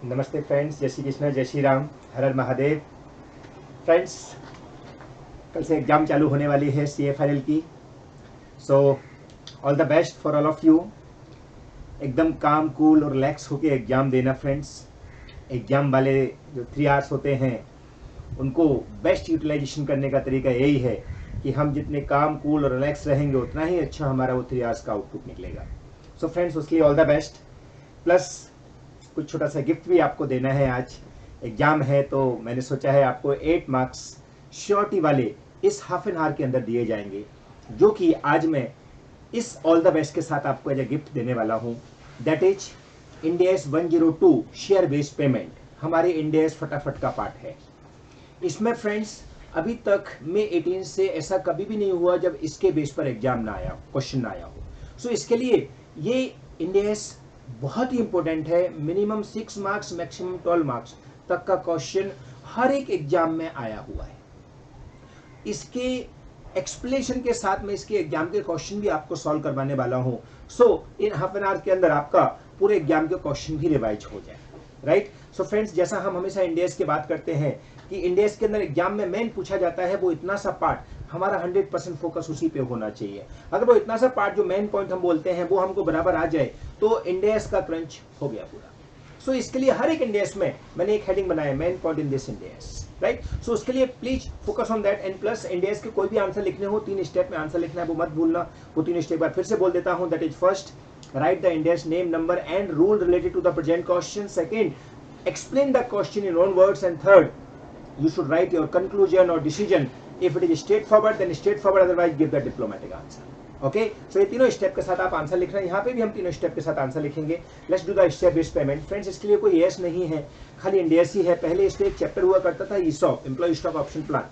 नमस्ते फ्रेंड्स, जय श्री कृष्ण, जय श्री राम, हर हर महादेव। फ्रेंड्स, कल से एग्ज़ाम चालू होने वाली है CA फाइनल की। So all the best for all of you. एकदम काम कूल और रिलैक्स होके एग्ज़ाम देना फ्रेंड्स। एग्ज़ाम वाले जो 3 आवर्स होते हैं उनको बेस्ट यूटिलाइजेशन करने का तरीका यही है कि हम जितने काम कूल और रिलैक्स रहेंगे उतना ही अच्छा हमारा वो 3 आवर्स का आउटपुट निकलेगा। सो फ्रेंड्स, उसके लिए ऑल द बेस्ट। प्लस कुछ छोटा सा गिफ्ट भी आपको देना है। आज एग्जाम है तो मैंने सोचा है आपको 8 मार्क्स श्योरिटी वाले इस हाफ एन आवर के अंदर दिए जाएंगे, जो कि आज मैं इस ऑल द बेस्ट के साथ आपको एज ए गिफ्ट देने वाला हूं। That is India's 102 share based payment. हमारे इंडियाज फटाफट का पार्ट है। इसमें फ्रेंड्स अभी तक मई 18 से ऐसा कभी भी नहीं हुआ जब इसके बेस पर एग्जाम ना आया, क्वेश्चन ना आया हो। सो इसके लिए ये इंडियाज बहुत ही इंपॉर्टेंट है। मिनिमम 6 मार्क्स, मैक्सिमम 12 मार्क्स तक का क्वेश्चन हर एक एग्जाम में आया हुआ है। इसके एक्सप्लेनेशन के साथ में इसके एग्जाम के क्वेश्चन भी आपको सॉल्व करवाने वाला हूं। सो इन हाफ एन आवर के अंदर आपका पूरे एग्जाम के क्वेश्चन भी रिवाइज हो जाए। राइट। सो फ्रेंड्स, जैसा हम हमेशा इंडियाज की बात करते हैं कि इंडियाज के अंदर एग्जाम में मेन पूछा जाता है वो इतना सा पार्ट, हमारा 100% फोकस उसी पे होना चाहिए। अगर वो इतना सा पार्ट जो मेन पॉइंट हम बोलते हैं वो हमको बराबर आ जाए तो इंडियाज का क्रंच हो गया पूरा। सो इसके लिए हर एक इंडियाज में मैंने एक हेडिंग बनाया, main point in this Ind AS. Right. So उसके लिए please focus on that. And plus Ind AS के कोई भी आंसर लिखने हो 3 स्टेप में आंसर लिखना है, वो मत भूलना। वो 3 स्टेप बार फिर से बोल देता हूं। That is first, write the India's name, number and rule related to the present question. Second, explain the question in own words. And third, you should write your conclusion or decision. If it is straightforward, then straightforward, otherwise give the diplomatic answer. Okay. So ये तीनों step के साथ आप answer लिख रहे हैं। यहाँ पे भी हम तीनों स्टेप के साथ आंसर लिखेंगे। Let's do the step based payment. Friends, इसके लिए कोई यस नहीं है, खाली इंडियाज ही है। पहले इस पे एक चैप्टर हुआ करता था ESOP, employee stock option plan,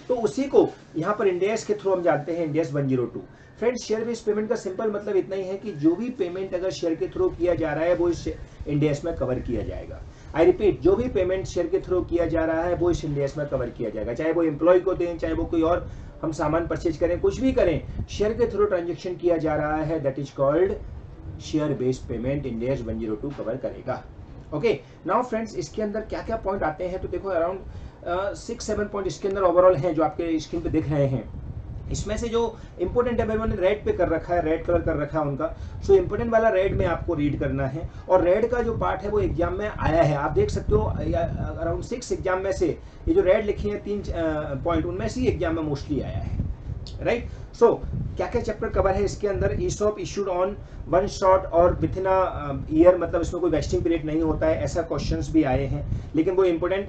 तो उसी को यहाँ पर इंडियाज के थ्रू हम जानते हैं India's 102। Friends, share based payment का सिंपल मतलब इतना ही है कि जो भी पेमेंट अगर शेयर के थ्रू किया जा रहा है वो इस इंडियाज में कवर किया जाएगा। आई रिपीट, जो भी पेमेंट शेयर के थ्रू किया जा रहा है वो इस इंडियाज में कवर किया जाएगा। चाहे वो एम्प्लॉय को दें, चाहे वो कोई और हम सामान परचेज करें, कुछ भी करें, शेयर के थ्रू ट्रांजेक्शन किया जा रहा है, that is called share based payment. India's 102 cover करेगा। ओके। नाउ फ्रेंड्स, इसके अंदर क्या क्या पॉइंट आते हैं तो देखो अराउंड 6-7 पॉइंट इसके अंदर ओवरऑल हैं जो आपके स्क्रीन पे दिख रहे हैं। इसमें से जो इंपोर्टेंट है मैंने रेड पे कर रखा है, रेड कलर कर रखा है उनका। सो इंपोर्टेंट वाला रेड में आपको रीड करना है। और रेड का जो पार्ट है वो एग्जाम में आया है, आप देख सकते हो। अराउंड 6 एग्जाम में से ये जो रेड लिखी है 3 पॉइंट, उनमें से एग्जाम में मोस्टली आया है। राइट। सो क्या क्या चैप्टर कवर है इसके अंदर? ESOP इशूड ऑन 1 शॉट और विथ इन ईयर, मतलब इसमें कोई वेस्टिंग पीरियड नहीं होता है, ऐसा क्वेश्चंस भी आए हैं। लेकिन वो इंपोर्टेंट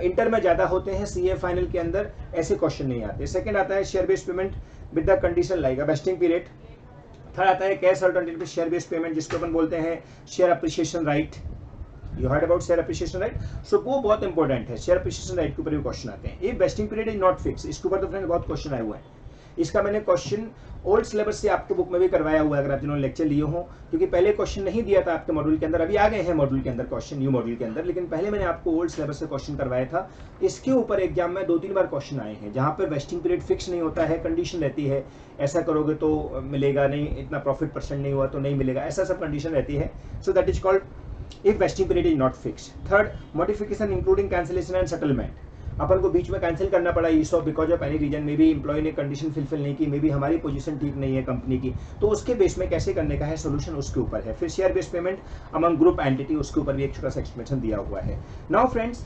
इंटर में ज्यादा होते हैं, CA फाइनल के अंदर ऐसे क्वेश्चन नहीं आते। सेकंड आता है share based payment with the condition like vesting period. Third आता है cash alternative share based payment, जिसको अपन बोलते हैं share appreciation right. You heard about share appreciation right. So वो बहुत इंपॉर्टेंट है। शेयर अप्रिसिएशन राइट के ऊपर भी क्वेश्चन आते हैं। ये wasting period is not fix, इसके ऊपर तो फ्रेंड बहुत क्वेश्चन आए हुए हैं। इसका मैंने क्वेश्चन ओल्ड सिलेबस से आपके बुक में भी करवाया हुआ है, अगर आप जिन्होंने लेक्चर लिए हो, क्योंकि पहले क्वेश्चन नहीं दिया था आपके मॉड्यूल के अंदर, अभी आ गए हैं मॉड्यूल के अंदर क्वेश्चन, न्यू मॉड्यूल के अंदर, लेकिन पहले मैंने आपको ओल्ड सिलेबस से क्वेश्चन करवाया था। इसके ऊपर एग्जाम में 2-3 बार क्वेश्चन आए हैं जहां पर वेस्टिंग पीरियड फिक्स नहीं होता है, कंडीशन रहती है, ऐसा करोगे तो मिलेगा नहीं, इतना प्रॉफिट परसेंट नहीं हुआ तो नहीं मिलेगा, ऐसा सब कंडीशन रहती है। So that is called if vesting period is not fix. Third, modification including cancellation and settlement. अपन को बीच में कैंसिल करना पड़ा ESOP because of any reason, may be employee ने कंडीशन फुलफिल नहीं की, मे बी हमारी पोजीशन ठीक नहीं है कंपनी की, तो उसके बेस में कैसे करने का है सोल्यूशन उसके ऊपर है। फिर share based payment among group entity, उसके ऊपर भी एक छोटा सा एक्सप्लेनेशन दिया हुआ है। नाउ फ्रेंड्स,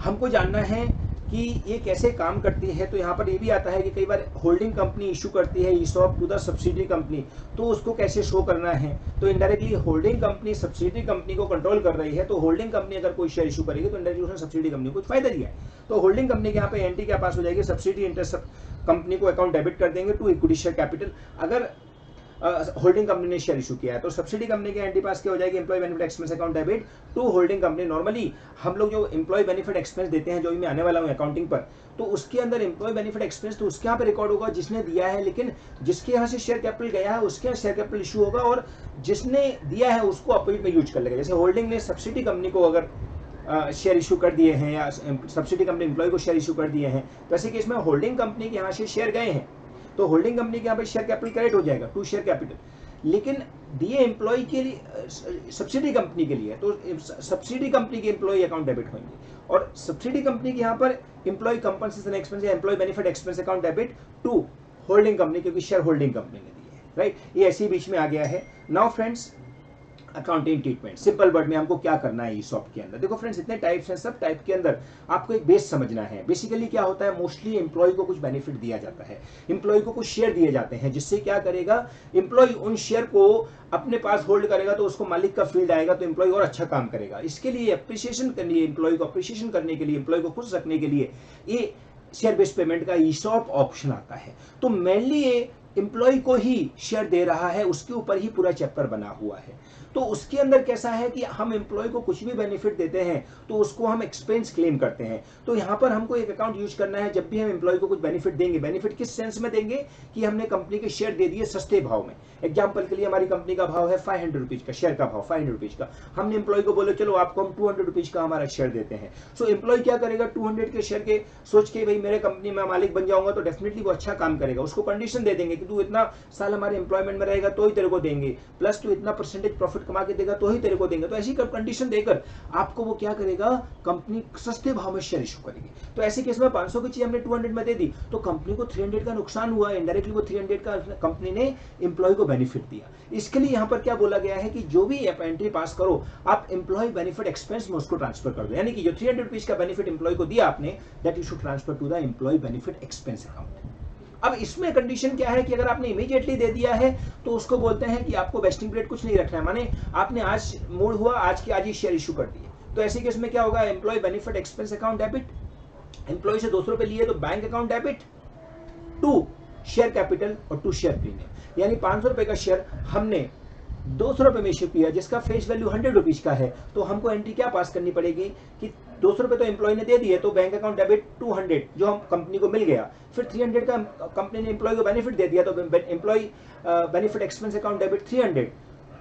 हमको जानना है कि ये कैसे काम करती है। तो यहाँ पर ये भी आता है कि कई बार होल्डिंग कंपनी इशू करती है ESOP to the subsidy company, तो उसको कैसे शो करना है। तो indirectly holding company subsidy company को कंट्रोल कर रही है, तो होल्डिंग कंपनी अगर कोई शेयर इशू करेगी तो इनडायरेक्टली उसने सब्सिडी कंपनी को कुछ फायदा दिया है। तो होल्डिंग कंपनी के यहाँ पे एंटी क्या पास हो जाएगी, सब्सिडी इंटरेस्ट कंपनी को अकाउंट डेबिट कर देंगे टू इक्विटी शेयर कैपिटल। अगर होल्डिंग कंपनी ने शेयर इशू किया है तो सब्सिडी कंपनी के एंटी पास क्या हो जाएगी, employee benefit expense account debit to holding company. Normally हम लोग जो एम्प्लॉय बेनिफिट एक्सपेंस देते हैं, जो भी मैं आने वाला हूँ अकाउंटिंग पर, तो उसके अंदर एम्प्लॉय बेनिफिट एक्सपेंस तो उसके यहाँ पे रिकॉर्ड होगा जिसने दिया है, लेकिन जिसके यहाँ से शेयर कैपिटल गया है उसके यहाँ शेयर कैपिटल इशू होगा, और जिसने दिया है उसको अपोजिट में यूज कर लेगा। जैसे होल्डिंग ने सब्सिडी कंपनी को अगर शेयर इशू कर दिए हैं या सब्सिडी कंपनी एम्प्लॉय को शेयर इशू कर दिए हैं, तो ऐसे केस में होल्डिंग कंपनी के यहाँ से शेयर गए हैं तो होल्डिंग कंपनी के यहाँ पे शेयर कैपिटल क्रेडिट हो जाएगा टू शेयर कैपिटल। लेकिन दिए एम्प्लॉय के लिए, सब्सिडी कंपनी के लिए, तो सब्सिडी कंपनी के एम्प्लॉय अकाउंट डेबिट होंगे, और सब्सिडी कंपनी के यहाँ पर एम्प्लॉय कंपनसेशन एक्सपेंस या employee benefit expense account debit to holding company, क्योंकि शेयर होल्डिंग कंपनी ने दी है, राइट। ये ऐसे ही बीच में आ गया है। Now friends, accounting treatment, simple word में हमको क्या करना है ईसॉप के अंदर। देखो फ्रेंड्स, इतने टाइप्स हैं, सब टाइप के अंदर आपको एक बेस समझना है। बेसिकली क्या होता है, मोस्टली एम्प्लॉय को कुछ बेनिफिट दिया जाता है, एम्प्लॉय को कुछ शेयर दिए जाते हैं, जिससे क्या करेगा एम्प्लॉय उन शेयर को अपने पास होल्ड करेगा, तो उसको मालिक का फील्ड आएगा, तो एम्प्लॉय और अच्छा काम करेगा। इसके लिए अप्रिसिएशन करने, एम्प्लॉय को अप्रिसिएशन करने के लिए, एम्प्लॉय को खुश रखने के लिए ये शेयर बेस्ड पेमेंट का ईसॉप ऑप्शन आता है। तो मेनली ये एम्प्लॉय को ही शेयर दे रहा है, उसके ऊपर ही पूरा चैप्टर बना हुआ है। तो उसके अंदर कैसा है कि हम एम्प्लॉय को कुछ भी बेनिफिट देते हैं तो उसको हम एक्सपेंस क्लेम करते हैं। तो यहाँ पर हमको एक अकाउंट यूज करना है, जब भी हम एम्प्लॉय को कुछ बेनिफिट देंगे, बेनिफिट किस सेंस में देंगे कि हमने कंपनी के शेयर दे दिए सस्ते भाव में। एग्जाम्पल के लिए हमारी कंपनी का भाव है 500 रुपीज का, शेयर का भाव 500 रुपीज का, हमने एम्प्लॉय को बोले चलो आपको हम 200 रुपीज का हमारा शेयर देते हैं। सो एम्प्लॉय क्या करेगा, 200 के शेयर के सोच के भाई मेरे कंपनी में मालिक बन जाऊंगा तो डेफिनेटली वो अच्छा काम करेगा। उसको कंडीशन दे देंगे कि तू इतना साल हमारे एम्प्लॉयमेंट में रहेगा तो ही तेरे को देंगे, प्लस तू इतना परसेंटेज प्रॉफिट कमा के देगा तो ही तेरे को देंगे। तो ऐसी कंडीशन देकर आपको वो क्या करेगा, कंपनी सस्ते भाव में शेयर इशू करेगी। तो ऐसे केस में 500 की चीज हमने 200 में दे दी तो कंपनी को 300 का नुकसान हुआ, इनडायरेक्टली वो 300 का कंपनी ने एम्प्लॉय को बेनिफिट दिया। इसके लिए यहाँ पर क्या बोला गया है कि जो भी आप एंट्री पास करो आप एम्प्लॉय बेनिफिट एक्सपेंस में उसको ट्रांसफर कर दो, यानी कि जो 300 रुपीज का बेनिफिट एम्प्लॉय को दिया आपने, that you should transfer to the employee benefit expense account. अब इसमें कंडीशन क्या है कि अगर आपने इमीडिएटली दे दिया है तो उसको बोलते हैं कि आपको वेस्टिंग पीरियड कुछ नहीं रखना है, माने आपने आज मूड हुआ आज के आज ही शेयर इशू कर दिए। तो ऐसे केस में क्या होगा, employee benefit expense account debit, employee से 200 रुपए लिए तो bank account debit to share capital और टू शेयर प्रीमियम। यानी 500 रुपए का शेयर हमने 200 रुपए में इश्यू किया जिसका फेस वैल्यू 100 रुपीज का है, तो हमको एंट्री क्या पास करनी पड़ेगी कि 200 रुपए तो एम्प्लॉय ने दे दिए तो बैंक अकाउंट डेबिट 200 जो हम कंपनी को मिल गया, फिर 300 का कंपनी ने एम्प्लॉय को बेनिफिट दे दिया तो employee benefit expense account debit 300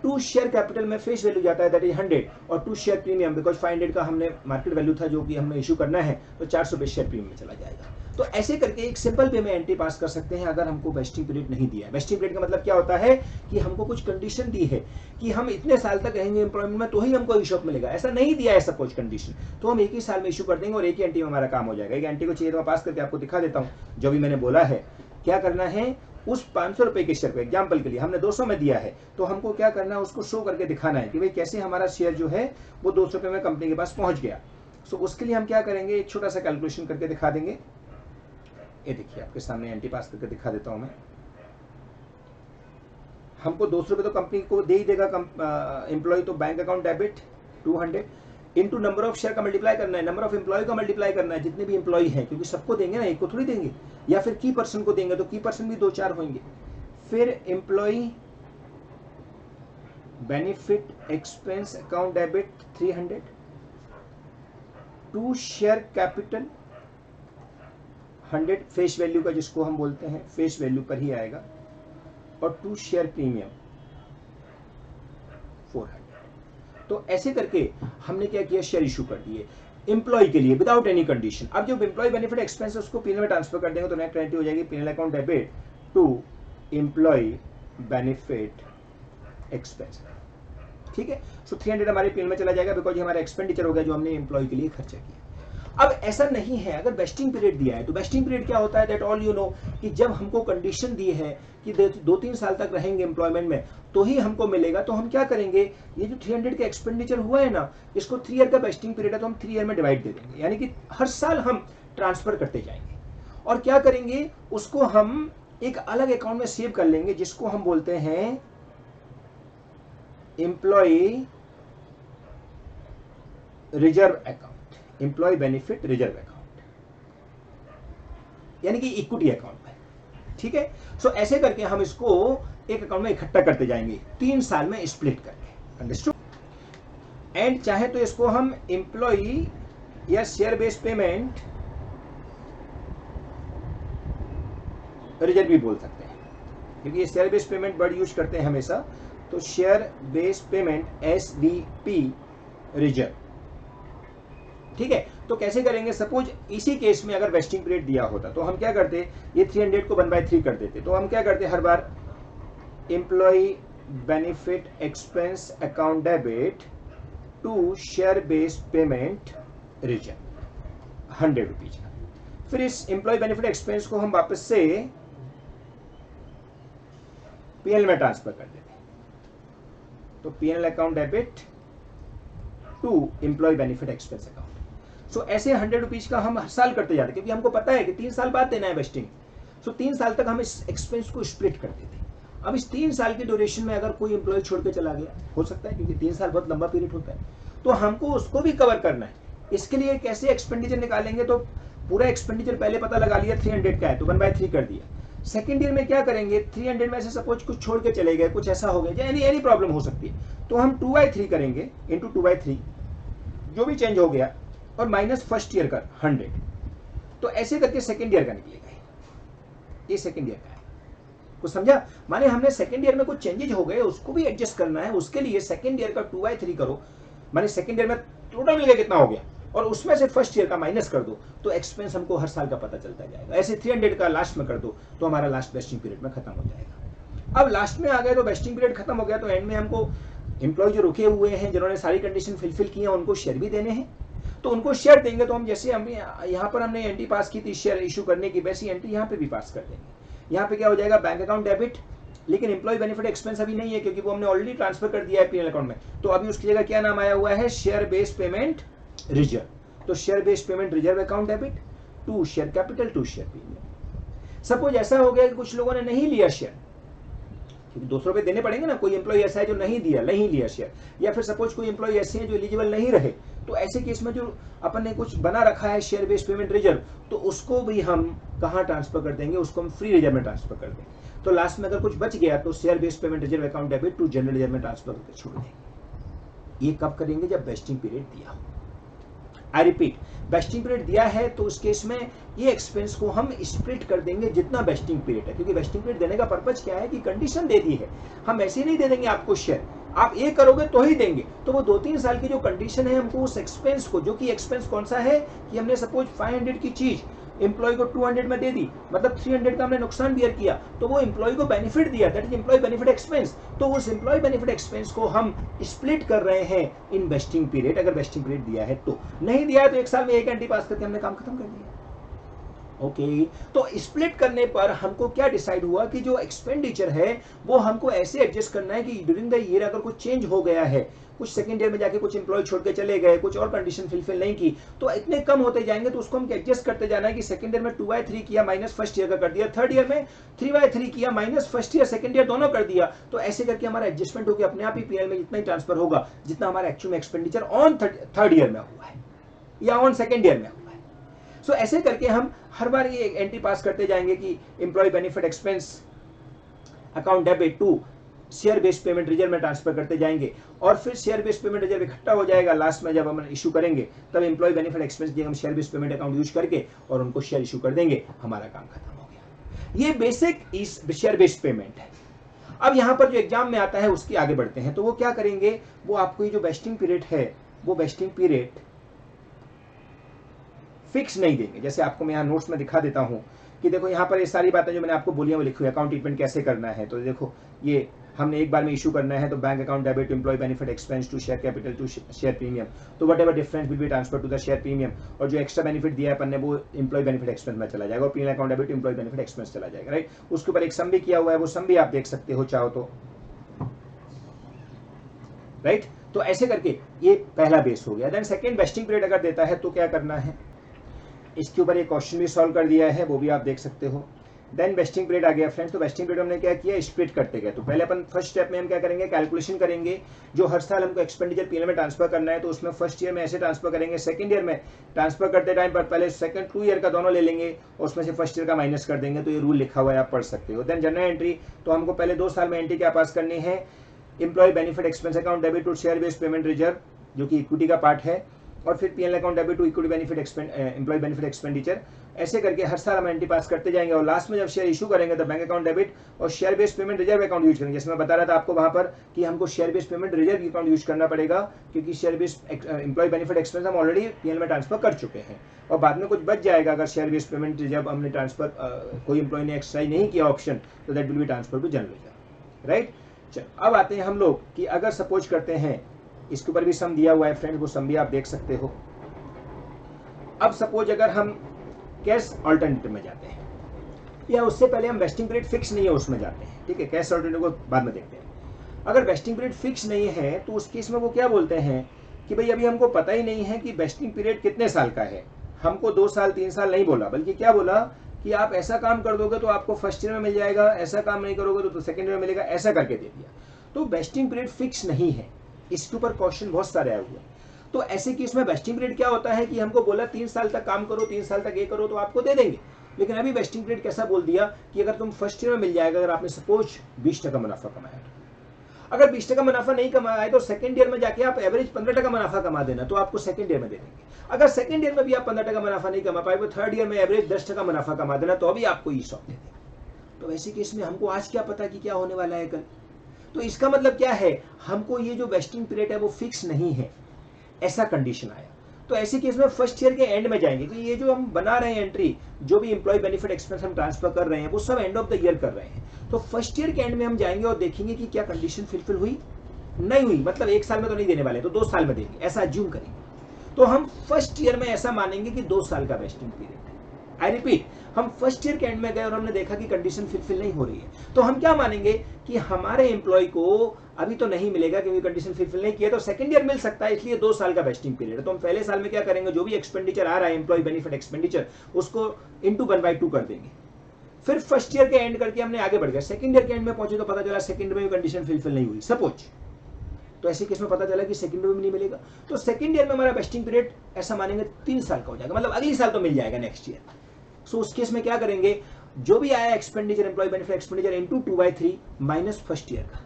to share capital में फेस वैल्यू जाता है दैट इज 100 और टू शेयर प्रीमियम बिकॉज 500 का हमने मार्केट वैल्यू था जो कि हमें इशू करना है तो 400 पे शेयर प्रीमियम में चला जाएगा। तो ऐसे करके एक सिंपल वे में एंट्री पास कर सकते हैं अगर हमको वेस्टिंग पीरियड नहीं दिया है। वेस्टिंग पीरियड का मतलब क्या होता है कि हमको कुछ कंडीशन दी है कि हम इतने साल तक रहेंगे एम्प्लॉयमेंट में तो ही हमको ईशॉप मिलेगा, ऐसा नहीं दिया है सपोज कंडीशन, तो हम एक ही साल में इशू कर देंगे और एक ही एंट्री में हमारा काम हो जाएगा। एक एंट्री को चाहिए तो मैं पास करके आपको दिखा देता हूँ जो भी मैंने बोला है। क्या करना है, उस 500 रुपए के शेयर को एग्जाम्पल के लिए हमने 200 में दिया है तो हमको क्या करना है, उसको शो करके दिखाना है कि भाई कैसे हमारा शेयर जो है वो 200 रुपए में कंपनी के पास पहुंच गया। सो उसके लिए हम क्या करेंगे, एक छोटा सा कैलकुलेशन करके दिखा देंगे। ये देखिए आपके सामने एंट्री पास करके दिखा देता हूं मैं। हमको 200 रुपए तो कंपनी को दे ही देगा एम्प्लॉय, तो bank account debit 200 into number of share का मल्टीप्लाई करना है, नंबर ऑफ एम्प्लॉय का मल्टीप्लाई करना है, जितने भी एम्प्लॉय हैं, क्योंकि सबको देंगे ना, एक को थोड़ी देंगे, या फिर की पर्सन को देंगे तो की पर्सन भी 2-4 होंगे। फिर employee benefit expense account debit 300 to share capital 100 face value का जिसको हम बोलते हैं फेस वैल्यू पर ही आएगा, और टू शेयर प्रीमियम 400। तो ऐसे करके हमने क्या किया, शेयर इशू कर दिए एम्प्लॉय के लिए विदाउट एनी कंडीशन। अब जो एम्प्लॉय बेनिफिट एक्सपेंस है उसको पीएनएल में ट्रांसफर कर देंगे तो नेट एंट्री हो जाएगी PNL account debit to employ benefit expense. ठीक है, सो 300 हमारे पीएनएल में चला जाएगा बिकॉज ये हमारा एक्सपेंडिचर हो गया जो हमने एम्प्लॉय के लिए खर्चा किया। अब ऐसा नहीं है, अगर वेस्टिंग पीरियड दिया है तो वेस्टिंग पीरियड क्या होता है, दैट ऑल यू नो, कि जब हमको कंडीशन दी है कि 2-3 साल तक रहेंगे एम्प्लॉयमेंट में तो ही हमको मिलेगा, तो हम क्या करेंगे, ये जो 300 का एक्सपेंडिचर हुआ है ना, इसको 3 ईयर का वेस्टिंग पीरियड है तो हम 3 ईयर में डिवाइड दे देंगे, यानी कि हर साल हम ट्रांसफर करते जाएंगे। और क्या करेंगे, उसको हम एक अलग अकाउंट में सेव कर लेंगे जिसको हम बोलते हैं employee reserve account, employee benefit reserve account, यानी कि इक्विटी अकाउंट में। ठीक है, सो ऐसे करके हम इसको एक अकाउंट में इकट्ठा करते जाएंगे 3 साल में स्प्लिट करके, अंडरस्टूड। एंड चाहे तो इसको हम एम्प्लॉय या शेयर बेस्ड पेमेंट रिजर्व भी बोल सकते हैं, क्योंकि ये share based payment word use करते हैं हमेशा, तो share based payment SDP reserve. ठीक है, तो कैसे करेंगे, सपोज इसी केस में अगर वेस्टिंग पीरियड दिया होता तो हम क्या करते, ये 300 को 1/3 कर देते, तो हम क्या करते, हर बार employee benefit expense account debit to share based payment reason, 100 rupees का। फिर इस एम्प्लॉय बेनिफिट एक्सपेंस को हम वापस से पीएल में ट्रांसफर कर देते हैं। तो PL account debit to employ benefit expense account. So ऐसे 100 रुपीज का हम हर साल करते जाते, क्योंकि हमको पता है कि 3 साल बाद देना है वेस्टिंग। सो 3 साल तक हम इस एक्सपेंस को स्प्लिट करते थे। अब इस 3 साल की ड्यूरेशन में अगर कोई एम्प्लॉय छोड़ के चला गया, हो सकता है, क्योंकि 3 साल बहुत लंबा पीरियड होता है, तो हमको उसको भी कवर करना है। इसके लिए कैसे एक्सपेंडिचर निकालेंगे? तो पूरा एक्सपेंडिचर पहले पता लगा लिया 300 का है, तो 1/3 कर दिया। सेकेंड ईयर में क्या करेंगे? 300 में से सपोज कुछ छोड़ के चले गए, कुछ ऐसा हो गया, एनी प्रॉब्लम हो सकती है, तो हम 2/3 करेंगे, इंटू 2/3 जो भी चेंज हो गया, और माइनस फर्स्ट ईयर का 100। तो ऐसे करके सेकेंड ईयर का निकलेगा। ये सेकेंड ईयर का है, कुछ समझा? माने हमने सेकेंड ईयर में कुछ चेंजेज हो गए, उसको भी एडजस्ट करना है। उसके लिए सेकेंड ईयर का 2/3 करो, माने सेकेंड ईयर में टोटल मिल गया कितना हो गया, और उसमें से फर्स्ट ईयर का माइनस कर दो, तो एक्सपेंस हमको हर साल का पता चलता जाएगा। ऐसे 300 का लास्ट में कर दो, तो हमारा लास्ट वेस्टिंग पीरियड में खत्म हो जाएगा। अब लास्ट में आ गए तो वेस्टिंग पीरियड खत्म हो गया, तो एंड में हमको एम्प्लॉय जो रुके हुए हैं, जिन्होंने सारी कंडीशन फुलफिल की है, उनको शेयर भी देने हैं। तो उनको शेयर देंगे, तो हम जैसे हम यहाँ पर हमने एंट्री पास की थी शेयर इशू करने की, वैसी एंट्री यहाँ पे भी पास कर देंगे। यहाँ पे क्या हो जाएगा? बैंक अकाउंट डेबिट, लेकिन एम्प्लॉय बेनिफिट एक्सपेंस अभी नहीं है, क्योंकि वो हमने ऑलरेडी ट्रांसफर कर दिया है पीएल अकाउंट में। तो अभी उसकी जगह क्या नाम आया हुआ है? Share based payment reserve. तो share based payment reserve account debit to share capital to share premium. Suppose ऐसा हो गया कि कुछ लोगों ने नहीं लिया शेयर, क्योंकि 200 रुपए देने पड़ेंगे ना। कोई एम्प्लॉय ऐसा है जो नहीं लिया शेयर, या फिर सपोज कोई एम्प्लॉय ऐसे हैं जो एलिजिबल नहीं रहे, तो ऐसे केस में जो अपन ने कुछ बना रखा है शेयर बेस्ड पेमेंट रिजर्व, तो उसको भी हम कहाँ ट्रांसफर कर देंगे? उसको हम फ्री रिजर्व में ट्रांसफर कर देंगे। तो लास्ट में अगर कुछ बच गया, तो share based payment reserve account debit to general reserve में ट्रांसफर करके छोड़ देंगे। ये कब करेंगे? जब वेस्टिंग पीरियड दिया हो। आई रिपीट, वेस्टिंग पीरियड दिया है तो उस केस में ये एक्सपेंस को हम स्प्लिट कर देंगे जितना वेस्टिंग पीरियड है, क्योंकि वेस्टिंग पीरियड देने का पर्पज क्या है कि कंडीशन दे दी है। हम ऐसे ही नहीं दे देंगे आपको शेयर, आप ये करोगे तो ही देंगे। तो वो 2-3 साल की जो कंडीशन है, हमको उस एक्सपेंस को, जो कि एक्सपेंस कौन सा है कि हमने सपोज 500 की चीज एम्प्लॉय को 200 में दे दी, मतलब 300 का हमने नुकसान बियर किया, तो वो एम्प्लॉय को बेनिफिट दिया, that is employ benefit expense. तो उस एम्प्लॉय बेनिफिट एक्सपेंस को हम स्प्लिट कर रहे हैं इन वेस्टिंग पीरियड, अगर वेस्टिंग पीरियड दिया है तो। नहीं दिया है तो 1 साल में एक एंट्री पास करके हमने काम खत्म कर दिया। ओके, तो स्प्लिट करने पर हमको क्या डिसाइड हुआ कि जो एक्सपेंडिचर है वो हमको ऐसे एडजस्ट करना है कि ड्यूरिंग द ईयर अगर कुछ चेंज हो गया है, कुछ सेकंड ईयर में जाके कुछ एम्प्लॉय छोड़ के चले गए, कुछ और कंडीशन फुलफिल नहीं की, तो इतने कम होते जाएंगे, तो उसको हम एडजस्ट करते जाना है कि सेकंड ईयर में 2/3 किया माइनस फर्स्ट ईयर का कर दिया, थर्ड ईयर में 3/3 किया minus first year second year दोनों कर दिया। तो ऐसे करके हमारा एडजस्टमेंट होकर अपने आप ही पीएल में जितना ही ट्रांसफर होगा जितना हमारा actual expenditure on third year में हुआ है या ऑन सेकंड ईयर में हुआ है। सो ऐसे करके हम हर बार ये एंट्री पास करते जाएंगे कि employee benefit expense account debit to share based payment reserve में ट्रांसफर करते जाएंगे, और फिर शेयर बेस्ड पेमेंट रिजर्व इकट्ठा हो जाएगा। लास्ट में जब हम इशू करेंगे तब एम्प्लॉय बेनिफिट एक्सपेंस हम share based payment account use करके और उनको शेयर इशू कर देंगे, हमारा काम खत्म हो गया। ये बेसिक इस शेयर बेस्ड पेमेंट है। अब यहाँ पर जो एग्जाम में आता है उसकी आगे बढ़ते हैं। तो वो क्या करेंगे? वो आपको ये जो वेस्टिंग पीरियड है, वो वेस्टिंग पीरियड फिक्स नहीं देंगे। जैसे आपको मैं यहाँ नोट्स में दिखा देता हूँ कि देखो यहाँ पर ये सारी बातें जो मैंने आपको बोली वो लिखी हुई है। अकाउंट ट्रीटमेंट कैसे करना है, तो देखो ये हमने एक बार में इशू करना है, तो bank account debit employee benefit expense to share capital to share premium, तो what ever difference will be transfer to the share premium, और जो एक्स्ट्रा बेनिफिट दिया है अपन ने वो एम्प्लॉय बेनिफिट एक्सपेंस में चला जाएगा, और PL account debit employee benefit expense चला जाएगा, राइट। उसके ऊपर एक सम भी किया हुआ है, वो सम भी आप देख सकते हो चाहो तो, राइट। तो ऐसे करके ये पहला बेस हो गया। देन सेकेंड वेस्टिंग पीरियड अगर देता है तो क्या करना है, इसके ऊपर एक क्वेश्चन भी सॉल्व कर दिया है, वो भी आप देख सकते हो। देन वेस्टिंग पीरियड आ गया फ्रेंड्स। तो वेस्टिंग पीरियड हमने क्या किया, स्प्लिट करते गए। तो पहले अपन फर्स्ट स्टेप में हम क्या करेंगे, कैलकुलेशन करेंगे। जो हर साल हमको एक्सपेंडिचर पीएल में ट्रांसफर करना है, तो उसमें फर्स्ट ईयर में ऐसे ट्रांसफर करेंगे, सेकंड ईयर में ट्रांसफर करते टाइम पर पहले सेकंड 2 ईयर का दोनों ले लेंगे और उसमें से फर्स्ट ईयर का माइनस कर देंगे। तो ये रूल लिखा हुआ है, आप पढ़ सकते हो। देन जनरल एंट्री, तो हमको पहले 2 साल में एंट्री क्या पास करनी है, employee benefit expense account debit to share based payment reserve, जो कि इक्विटी का पार्ट है, और फिर PL account debit to equity benefit employee benefit expenditure. ऐसे करके हर साल हम एंट्री पास करते जाएंगे, और लास्ट में जब शेयर इशू करेंगे तो बैंक अकाउंट डेबिट और share based payment reserve account use करेंगे। जैसे मैं बता रहा था आपको वहां पर कि हमको share based payment reserve account use करना पड़ेगा, क्योंकि share based employee benefit expense हम ऑलरेडी पीएल में ट्रांसफर कर चुके हैं, और बाद में कुछ बच जाएगा अगर शेयर बेस्ड पेमेंट रिजर्व हमने ट्रांसफर कोई एम्प्लॉय ने एक्सरसाइज नहीं किया ऑप्शन, तो that will be transfer to general reserve, right. चलो अब आते हैं हम लोग कि अगर सपोज करते हैं, इसके ऊपर भी सम दिया हुआ है फ्रेंड्स, वो सम भी आप देख सकते हो। अब सपोज अगर हम कैश अल्टरनेटिव में जाते हैं, या उससे पहले हम वेस्टिंग पीरियड फिक्स नहीं है उसमें जाते हैं, ठीक है, कैश अल्टरनेटिव को बाद में देखते हैं। अगर वेस्टिंग पीरियड फिक्स नहीं है तो उस केस में वो क्या बोलते हैं कि भाई अभी हमको पता ही नहीं है कि वेस्टिंग पीरियड कितने साल का है। हमको 2 साल 3 साल नहीं बोला, बल्कि क्या बोला कि आप ऐसा काम कर दोगे तो आपको फर्स्ट ईयर में मिल जाएगा, ऐसा काम नहीं करोगे तो सेकंड ईयर में मिलेगा, ऐसा करके दे दिया। तो वेस्टिंग पीरियड फिक्स नहीं है, इसके ऊपर क्वेश्चन बहुत सारे आए हुए। तो ऐसे केस में वेस्टिंग पीरियड क्या होता है कि हमको बोला 3 साल तक काम करो, 3 साल तक ये करो तो आपको दे देंगे। लेकिन अभी वेस्टिंग पीरियड कैसा बोल दिया कि अगर तुम फर्स्ट ईयर में मिल जाएगा, अगर आपने सपोज 20% मुनाफा कमाया, अगर 20% मुनाफा नहीं कमाया है तो सेकंड ईयर में जाके आप एवरेज 15% मुनाफा कमा देना, तो आपको सेकंड ईयर में दे देंगे। अगर सेकंड ईयर में भी आप 15% मुनाफा नहीं कमा पाए तो थर्ड ईयर में एवरेज 10% मुनाफा कमा देना, तो अभी आपको ईसॉप दे देंगे। तो ऐसे केस में हमको आज क्या पता कि क्या होने वाला है कल। तो इसका मतलब क्या है, हमको ये जो वेस्टिंग पीरियड है वो फिक्स नहीं है, ऐसा कंडीशन आया। तो ऐसे केस में फर्स्ट ईयर के एंड में जाएंगे कि ये जो हम बना रहे हैं एंट्री, जो भी एम्प्लॉय बेनिफिट एक्सपेंस हम ट्रांसफर कर रहे हैं वो सब एंड ऑफ द ईयर कर रहे हैं। तो फर्स्ट ईयर के एंड में हम जाएंगे और देखेंगे कि क्या कंडीशन फुलफिल हुई, नहीं हुई, मतलब 1 साल में तो नहीं देने वाले तो 2 साल में देंगे, ऐसा अज्यूम करेंगे। तो हम फर्स्ट ईयर में ऐसा मानेंगे कि 2 साल का वेस्टिंग पीरियड है। आई रिपीट, हम फर्स्ट ईयर के एंड में गए और हमने देखा कि कंडीशन फुलफिल नहीं हो रही है, तो हम क्या मानेंगे कि हमारे एम्प्लॉय को अभी तो नहीं मिलेगा क्योंकि कंडीशन फुलफिल नहीं किया, तो सेकंड ईयर मिल सकता है, इसलिए 2 साल का वेस्टिंग पीरियड है। तो हम पहले साल में क्या करेंगे, जो भी एक्सपेंडिचर आ रहा है एम्प्लॉय बेनिफिट एक्सपेंडिचर, उसको इंटू 1/2 कर देंगे। फिर फर्स्ट ईयर के एंड करके हमने आगे बढ़ गया, सेकंड ईयर के एंड में पहुंचे तो पता चला सेकंड में कंडीशन फुलफिल नहीं हुई सपोज, तो ऐसे केस में पता चला कि सेकंड ईयर में नहीं मिलेगा, तो सेकंड ईयर में हमारा वेस्टिंग पीरियड ऐसा मानेंगे 3 साल का हो जाएगा, मतलब अगले साल तो मिल जाएगा नेक्स्ट ईयर। सो उस केस में क्या करेंगे, जो भी आया expenditure employee benefit expenditure into 2/3 minus first year का।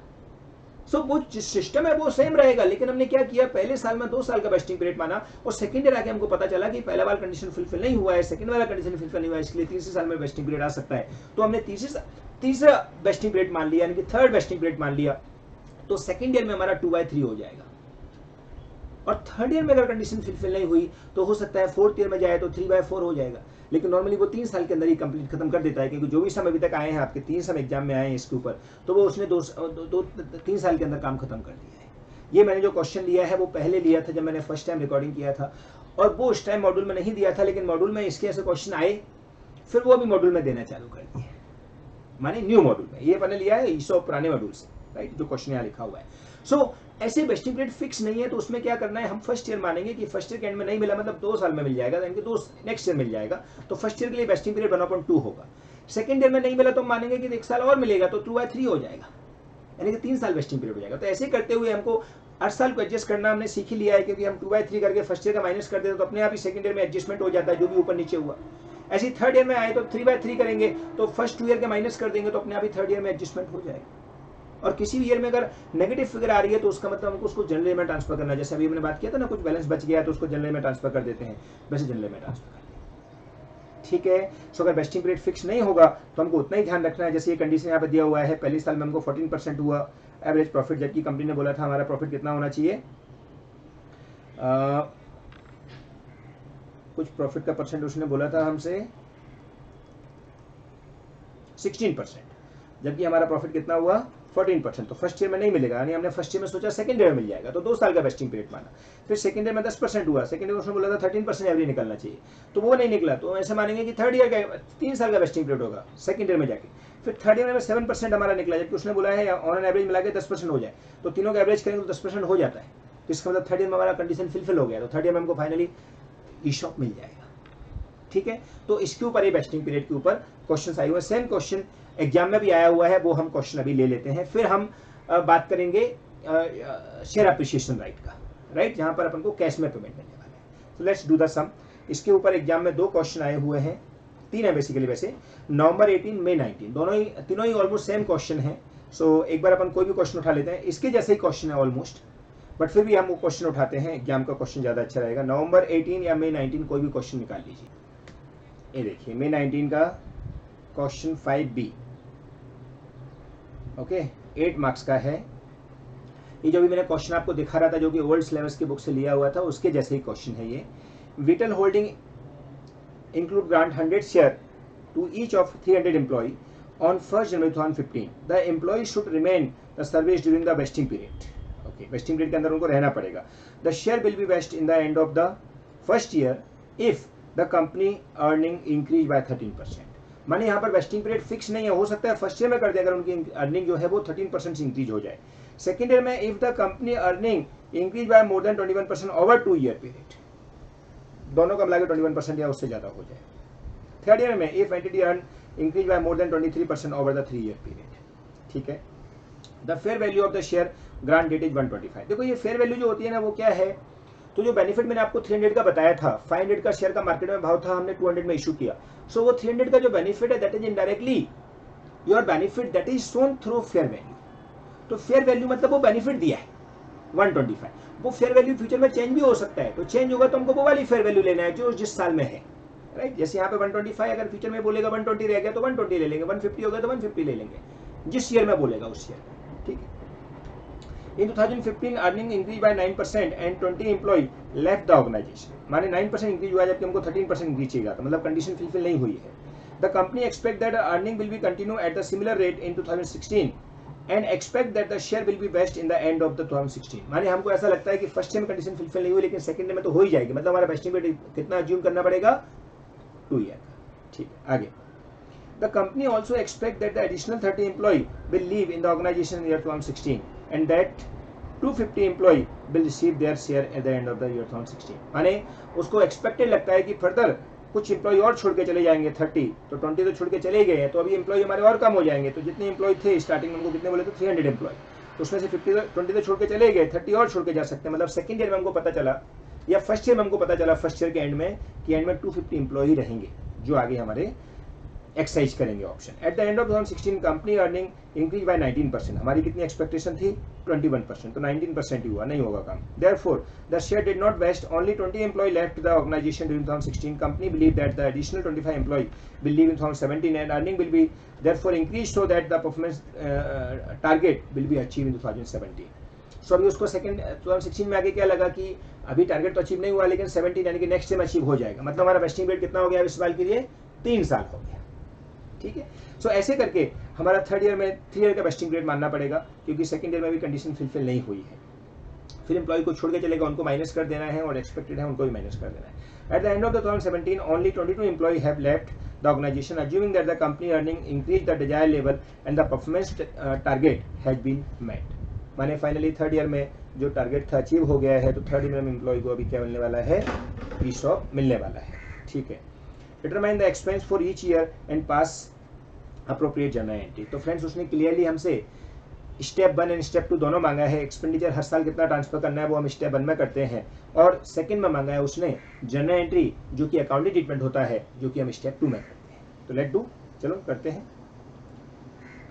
सो वो सिस्टम है वो सेम रहेगा, लेकिन हमने क्या किया, पहले साल में 2 साल का वेस्टिंग पीरियड माना और सेकंड ईयर आके हमको पता चला कि पहला वाला कंडीशन फुलफिल नहीं हुआ है, सेकंड वाला कंडीशन फुलफिल नहीं हुआ है, इसलिए तीसरे साल में वेस्टिंग पीरियड आ सकता है। तो हमने तीसरा वेस्टिंग पीरियड मान लिया, यानी कि थर्ड वेस्टिंग पीरियड मान लिया, तो सेकंड ईयर में हमारा 2/3 हो जाएगा। और थर्ड ईयर में अगर कंडीशन फुलफिल नहीं हुई तो हो सकता है फोर्थ ईयर में जाए तो 3/4 हो जाएगा, लेकिन नॉर्मली वो 3 साल के अंदर ही कंप्लीट खत्म कर देता है, क्योंकि जो भी सम अभी तक आए हैं आपके 3 सम एग्जाम में आए हैं इसके ऊपर, तो वो उसने 3 साल के अंदर काम खत्म कर दिया है। ये मैंने जो क्वेश्चन लिया है वो पहले लिया था जब मैंने फर्स्ट टाइम रिकॉर्डिंग किया था, और वो उस टाइम मॉड्यूल में नहीं दिया था, लेकिन मॉड्यूल में इसके ऐसे क्वेश्चन आए, फिर वो अभी मॉड्यूल में देना चालू कर दिए, माने न्यू मॉड्यूल में। ये मैंने लिया है ईसो पुराने मॉड्यूल से, राइट, जो क्वेश्चन यहाँ लिखा हुआ है। सो ऐसे वेस्टिंग पीरियड फिक्स नहीं है, तो उसमें क्या करना है, हम फर्स्ट ईयर मानेंगे कि फर्स्ट ईयर के एंड में नहीं मिला, मतलब 2 साल में मिल जाएगा, यानी कि 2 नेक्स्ट ईयर मिल जाएगा, तो फर्स्ट ईयर के लिए वेस्टिंग पीरियड 1/2 होगा। सेकंड ईयर में नहीं मिला तो मानेंगे कि 1 साल और मिलेगा, तो 2/3 हो जाएगा, यानी कि 3 साल वेस्टिंग पीरियड हो जाएगा। तो ऐसे करते हुए हमको 8 साल को एडजस्ट करना हमने सीख ही लिया है, क्योंकि हम 2/3 करके फर्स्ट ईयर का माइनस कर देते तो अपने आप ही सेकंड ईयर में एडजस्टमेंट हो जाता है, जो भी ऊपर नीचे हुआ। ऐसे थर्ड ईयर में आए तो 3/3 करेंगे, तो फर्स्ट 2 ईयर के माइनस कर देंगे तो अपने आप ही थर्ड ईयर में एडजस्टमेंट हो जाएगा। और किसी भी ईयर में अगर नेगेटिव फिगर आ रही है तो उसका मतलब हमको उसको जनरल में ट्रांसफर करना है, जैसे अभी मैंने बात किया था ना, कुछ बैलेंस बच गया तो उसको जनरल में ट्रांसफर कर देते हैं, वैसे जनरल में ट्रांसफर कर देते हैं, ठीक है। सो अगर वेस्टिंग पीरियड फिक्स नहीं होगा तो हमको उतना ही ध्यान रखना है, जैसे ये कंडीशन यहाँ पे दिया हुआ है, पहले साल में हमको 14% हुआ एवरेज प्रॉफिट, जबकि कंपनी ने बोला था हमारा प्रॉफिट कितना होना चाहिए, कुछ प्रॉफिट का परसेंट उसने बोला था हमसे 16%, जबकि हमारा प्रॉफिट कितना हुआ 14%। तो फर्स्ट ईयर में नहीं मिलेगा, यानी हमने फर्स्ट ईयर में सोचा सेकंड ईयर में मिल जाएगा, तो 2 साल का वेस्टिंग पीरियड माना। फिर सेकंड ईयर में 10% हुआ, सेकंड ईयर में उसने बोला था 13% एवरेज निकलना चाहिए, तो वो नहीं निकला, तो ऐसे मानेंगे कि थर्ड ईयर का 3 साल का वेस्टिंग पीरियड होगा सेकंड ईयर में जाके। फिर थर्ड ईयर में 7% हमारा निकला, जबकि उसने बोला है ऑन एन एवरेज मिला के 10% हो जाए, तो तीनों का एवरेज करेंगे तो 10% हो जाता है, तो इसका मतलब थर्ड ईयर में हमारा कंडीशन फुलफिल हो गया, तो थर्ड ईयर में हमको फाइनली ईशॉप मिल जाएगा, ठीक है। तो इसके ऊपर ये वेस्टिंग पीरियड के ऊपर क्वेश्चन आए हुए, सेम क्वेश्चन एग्जाम में भी आया हुआ है, वो हम क्वेश्चन अभी ले लेते हैं। फिर हम बात करेंगे शेयर अप्रिसिएशन राइट का, राइट, जहां पर अपन को कैश में पेमेंट मिलने वाला है। तो लेट्स डू द सम। इसके ऊपर एग्जाम में 2 क्वेश्चन आए हुए हैं, 3 है बेसिकली, वैसे नवंबर 18 मई 19 तीनों ही ऑलमोस्ट सेम क्वेश्चन है। सो एक बार अपन कोई भी क्वेश्चन उठा लेते हैं, इसके जैसे ही क्वेश्चन है ऑलमोस्ट, बट फिर भी हम वो क्वेश्चन उठाते हैं, एग्जाम का क्वेश्चन ज्यादा अच्छा रहेगा। नवंबर 18 या मई 19 कोई भी क्वेश्चन निकाल लीजिए। ये देखिए मई 19 का क्वेश्चन 5B, ओके, 8 मार्क्स का है। ये जो भी मैंने क्वेश्चन आपको दिखा रहा था, जो कि ओल्ड सिलेबस की बुक से लिया हुआ था, उसके जैसे ही क्वेश्चन है ये। Vital holding include grant 100 share to each of 300 employee on 1st January 2015 the employee should remain the service during the vesting period. Okay, vesting period के अंदर उनको रहना पड़ेगा. The share will be vested in the end of the first year if the company earning increase by 13%. माने यहाँ पर vesting period fix नहीं है, हो सकता है फर्स्ट ईयर में कर दे अगर उनकी अर्निंग जो है वो 13% से इंक्रीज हो जाए. सेकेंड ईयर में if the company earning increase by more then 21% over 2 year period, दोनों का मिला के 21% या उससे ज्यादा हो जाए. थर्ड ईयर में if entity earn increase by more than 23% over the 3 year period. ठीक है. The fair value of the share grant date is 125. देखो ये फेयर वैल्यू जो होती है ना वो क्या है, तो जो बेनिफिट मैंने आपको 300 का बताया था, 500 का शेयर का मार्केट में भाव था, हमने 200 में इशू किया. सो वो 300 का जो बेनिफिट है that is indirectly your benefit that is shown through fair value. तो फेयर वैल्यू मतलब वो बेनिफिट दिया है 125. वो फेयर वैल्यू फ्यूचर में चेंज भी हो सकता है, तो चेंज होगा तो हमको वो वाली फेयर वैल्यू लेना है जो जिस साल में है. राइट, जैसे यहाँ पे 125 अगर फ्यूचर में बोलेगा 120 रह गया तो 120 ले लेंगे, 150 हो गया तो 150 ले लेंगे, जिस ईयर में बोलेगा उस ईयर. ठीक है. In 2015 earning increase by 9% and 20 employee left the organisation. माने 9% इंक्रीज हुआ जबकि हमको 13% इंक्रीज चाहिए था, मतलब कंडीशन फुलफिल नहीं हुई है. The company expect that earning will be continue at the similar rate in 2016 and expect that the share will be vest in the end of the 2016. माने हमको ऐसा लगता है कि फर्स्ट ईयर में कंडीशन फुलफिल नहीं हुई लेकिन सेकंड ईयर में तो हो ही जाएगी, मतलब हमारा वेस्टिंग पीरियड कितना अज्यूम करना पड़ेगा, 2 ईयर. ठीक है. आगे the company also expect that the additional 30 employee will leave in the organization in year 2016 and that 250 employee will receive their share at the end of the year 2016. माने उसको expected लगता है कि फर्दर कुछ employ और छोड़ के चले जाएंगे 30, तो 20 तो छोड़ के चले गए हैं, तो अभी एम्प्लॉय हमारे और कम हो जाएंगे. तो जितने एम्प्लॉय थे स्टार्टिंग में हमको कितने बोले थे 300 एम्प्लॉय, तो उसमें से 20 तो छोड़ के चले गए, 30 और छोड़ के जा सकते हैं. मतलब सेकंड ईयर में हमको पता चला या फर्स्ट ईयर में हमको पता चला, फर्स्ट ईयर के एंड में कि एंड में 250 एम्प्लॉय रहेंगे जो आगे हमारे एक्सरसाइज करेंगे option. Eight the end of 2016 company earning increase bye 19%. हमारी कितनी एक्सपेक्टेशन थी 21%, तो 19% ही हुआ, नहीं होगा काम. Therefore the share did not vest, only 20 employee left the organisation during 2016. Company believe that the additional 25 employee will leave in 2017 and earning will be therefore increase so that the performance target will be achieve in 2017. So अभी उसको second 2016 में आगे क्या लगा कि अभी target तो achieve नहीं हुआ लेकिन 17 यानी कि नेक्स्ट ईयर अचीव हो जाएगा. मतलब हमारा वेस्टिंग पीरियड कितना हो गया इस साल के लिए, 3 साल हो गया. ठीक है. सो ऐसे करके हमारा थर्ड ईयर में 3 ईयर का वेस्टिंग पीरियड मानना पड़ेगा क्योंकि सेकंड ईयर में भी कंडीशन फुलफिल नहीं हुई है. फिर एम्प्लॉय को छोड़ के चलेगा, उनको माइनस कर देना है और एक्सपेक्टेड है उनको भी माइनस कर देना है. At the end of 2017 only 22 employee have left the organisation assuming that the company earning increase the desired level and the performance target has been met. माने फाइनली थर्ड ईयर में जो target था achieve हो गया है, तो third year में employ को अभी क्या मिलने वाला है, ESOP मिलने वाला है. ठीक है. Determine the expense for each year and pass appropriate journal entry. तो फ्रेंड्स उसने क्लियरली हमसे स्टेप 1 एंड स्टेप 2 दोनों मांगा है. एक्सपेंडिचर हर साल कितना ट्रांसफर करना है वो हम स्टेप 1 में करते हैं, और सेकंड में मांगा है उसने जर्नल एंट्री जो कि अकाउंटिंग ट्रीटमेंट होता है, जो कि हम स्टेप 2 में करते हैं. तो लेट डू, चलो करते हैं.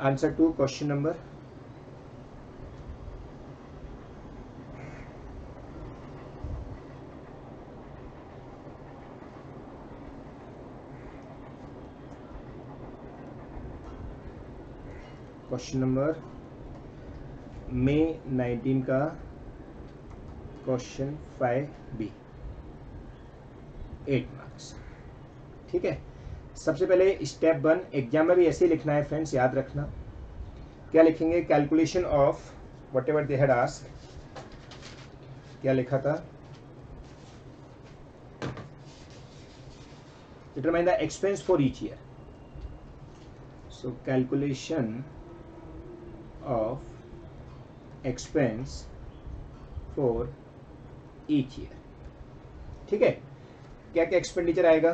आंसर टू क्वेश्चन नंबर मई 19 का क्वेश्चन 5B, 8 मार्क्स. ठीक है. सबसे पहले स्टेप 1 एग्जाम में भी ऐसे ही लिखना है फ्रेंड्स, याद रखना. क्या लिखेंगे, calculation of what ever they had asked. क्या लिखा था, determine the expense for each year. So calculation of expense for each year. ठीक है. क्या क्या एक्सपेंडिचर आएगा,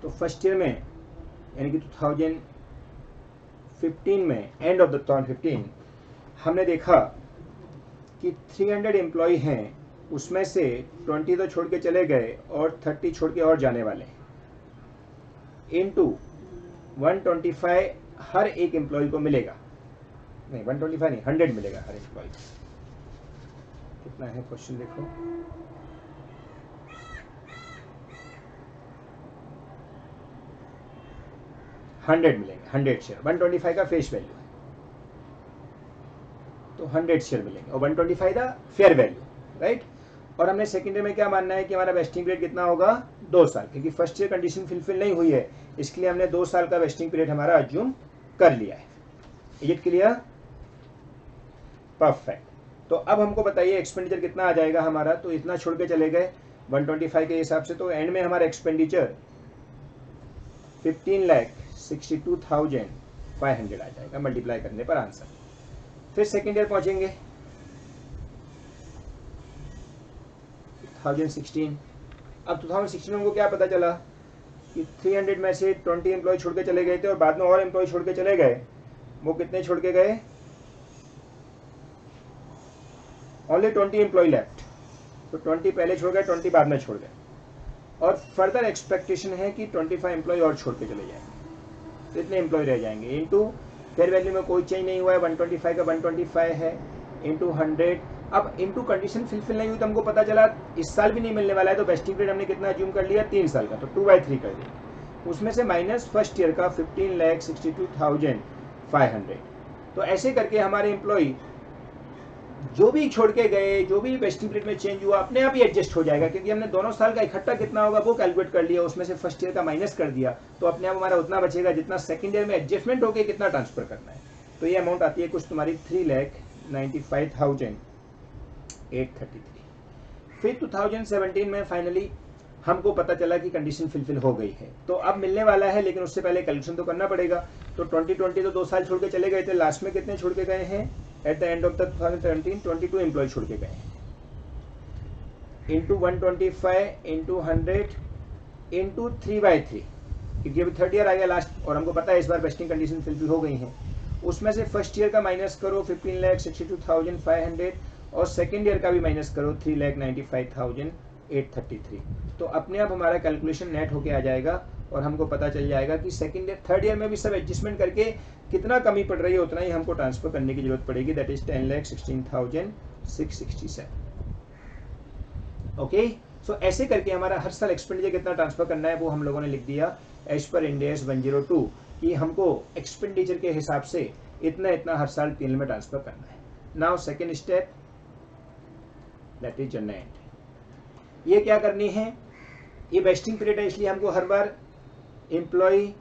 तो फर्स्ट ईयर में यानी कि 2015 में, एंड ऑफ द 2015 हमने देखा कि 300 एम्प्लॉय हैं, उसमें से 20 तो छोड़ के चले गए और 30 छोड़ के और जाने वाले, इनटू 125 हर एक एम्प्लॉय को मिलेगा. नहीं 125 नहीं, 100 मिलेगा हर एम्प्लॉय. कितना है क्वेश्चन देखो, 100 मिलेंगे, 100 शेयर. 125 का फेस वैल्यू है तो 100 शेयर मिलेंगे और 125 का फेयर वैल्यू. राइट. और हमने सेकेंड ईयर में क्या मानना है कि हमारा वेस्टिंग पीरियड कितना होगा 2 साल, क्योंकि फर्स्ट ईयर कंडीशन फुलफिल नहीं हुई है, इसके लिए हमने 2 साल का वेस्टिंग पीरियड हमारा अज्यूम कर लिया है। Is it clear? परफेक्ट। तो अब हमको बताइए एक्सपेंडिचर कितना आ जाएगा हमारा, तो इतना छोड़ के चले गए 125 के हिसाब से, तो एंड में हमारा एक्सपेंडिचर 15,62,500 आ जाएगा मल्टीप्लाई करने पर आंसर। फिर सेकेंड ईयर पहुंचेंगे 2016। अब 2016 में हमको क्या पता चला कि 300 में से 20 एम्प्लॉय छोड़ के चले गए थे और बाद में और एम्प्लॉय छोड़ के चले गए। वो कितने छोड़ के गए? Only 20 employee left. तो 20 पहले छोड़ गए, 20 बाद में छोड़ गए, और फर्दर एक्सपेक्टेशन है कि 25 एम्प्लॉय और छोड़ के चले जाएंगे, तो इतने एम्प्लॉय रह जाएंगे। इनटू फेयर वैल्यू में कोई चेंज नहीं हुआ है, 125 का 125 है, इंटू 100। अब इंटू कंडीशन फुलफिल नहीं हुई तो हमको पता चला इस साल भी नहीं मिलने वाला है, तो वेस्टिंग पीरियड हमने कितना अज्यूम कर लिया 3 साल का, तो 2/3 कर दिया। उसमें से माइनस फर्स्ट ईयर का 15,62,500। तो ऐसे करके हमारे एम्प्लॉय जो भी छोड़ के गए, जो भी वेस्टिंग पीरियड में चेंज हुआ, अपने आप ही एडजस्ट हो जाएगा, क्योंकि हमने दोनों साल का इकट्ठा कितना होगा वो कैलकुलेट कर लिया, उसमें से फर्स्ट ईयर का माइनस कर दिया, तो अपने आप हमारा उतना बचेगा जितना सेकंड ईयर में एडजस्टमेंट होकर कितना ट्रांसफर करना है। तो ये अमाउंट आती है कुछ तुम्हारी 3,95,833। फिर 2017 में फाइनली हमको पता चला कि कंडीशन फुलफिल हो गई है, तो अब मिलने वाला है, लेकिन उससे पहले कैलकुलेशन तो करना पड़ेगा। तो 2020 तो 2 साल छोड़ के चले गए थे, लास्ट में कितने छोड़ के गए हैं? At the end of the 2017 22 employee छोड़ के गए हैं, इंटू 125 इंटू 100 इंटू 3/3, क्योंकि अभी 3rd ईयर आ गया लास्ट, और हमको पता है इस बार वेस्टिंग कंडीशन फुलफिल हो गई हैं। उसमें से फर्स्ट ईयर का माइनस करो 15,62,500 और सेकेंड ईयर का भी माइनस करो 3,95,833। तो अपने आप हमारा कैलकुलेशन नेट होके आ जाएगा और हमको पता चल जाएगा कि सेकेंड ईयर 3rd ईयर में भी सब एडजस्टमेंट करके कितना कमी पड़ रही है उतना ही हमको ट्रांसफर करने की जरूरत पड़ेगी, दैट इज 10,16,667। ओके, सो ऐसे करके हमारा हर साल एक्सपेंडिचर कितना ट्रांसफर करना है वो हम लोगों ने लिख दिया एज पर इंड AS 102 कि हमको एक्सपेंडिचर के हिसाब से इतना इतना हर साल P&L में ट्रांसफर करना है। Now second step, that is general entry. ये क्या करनी है? ये वेस्टिंग पीरियड है, इसलिए हमको हर बार employee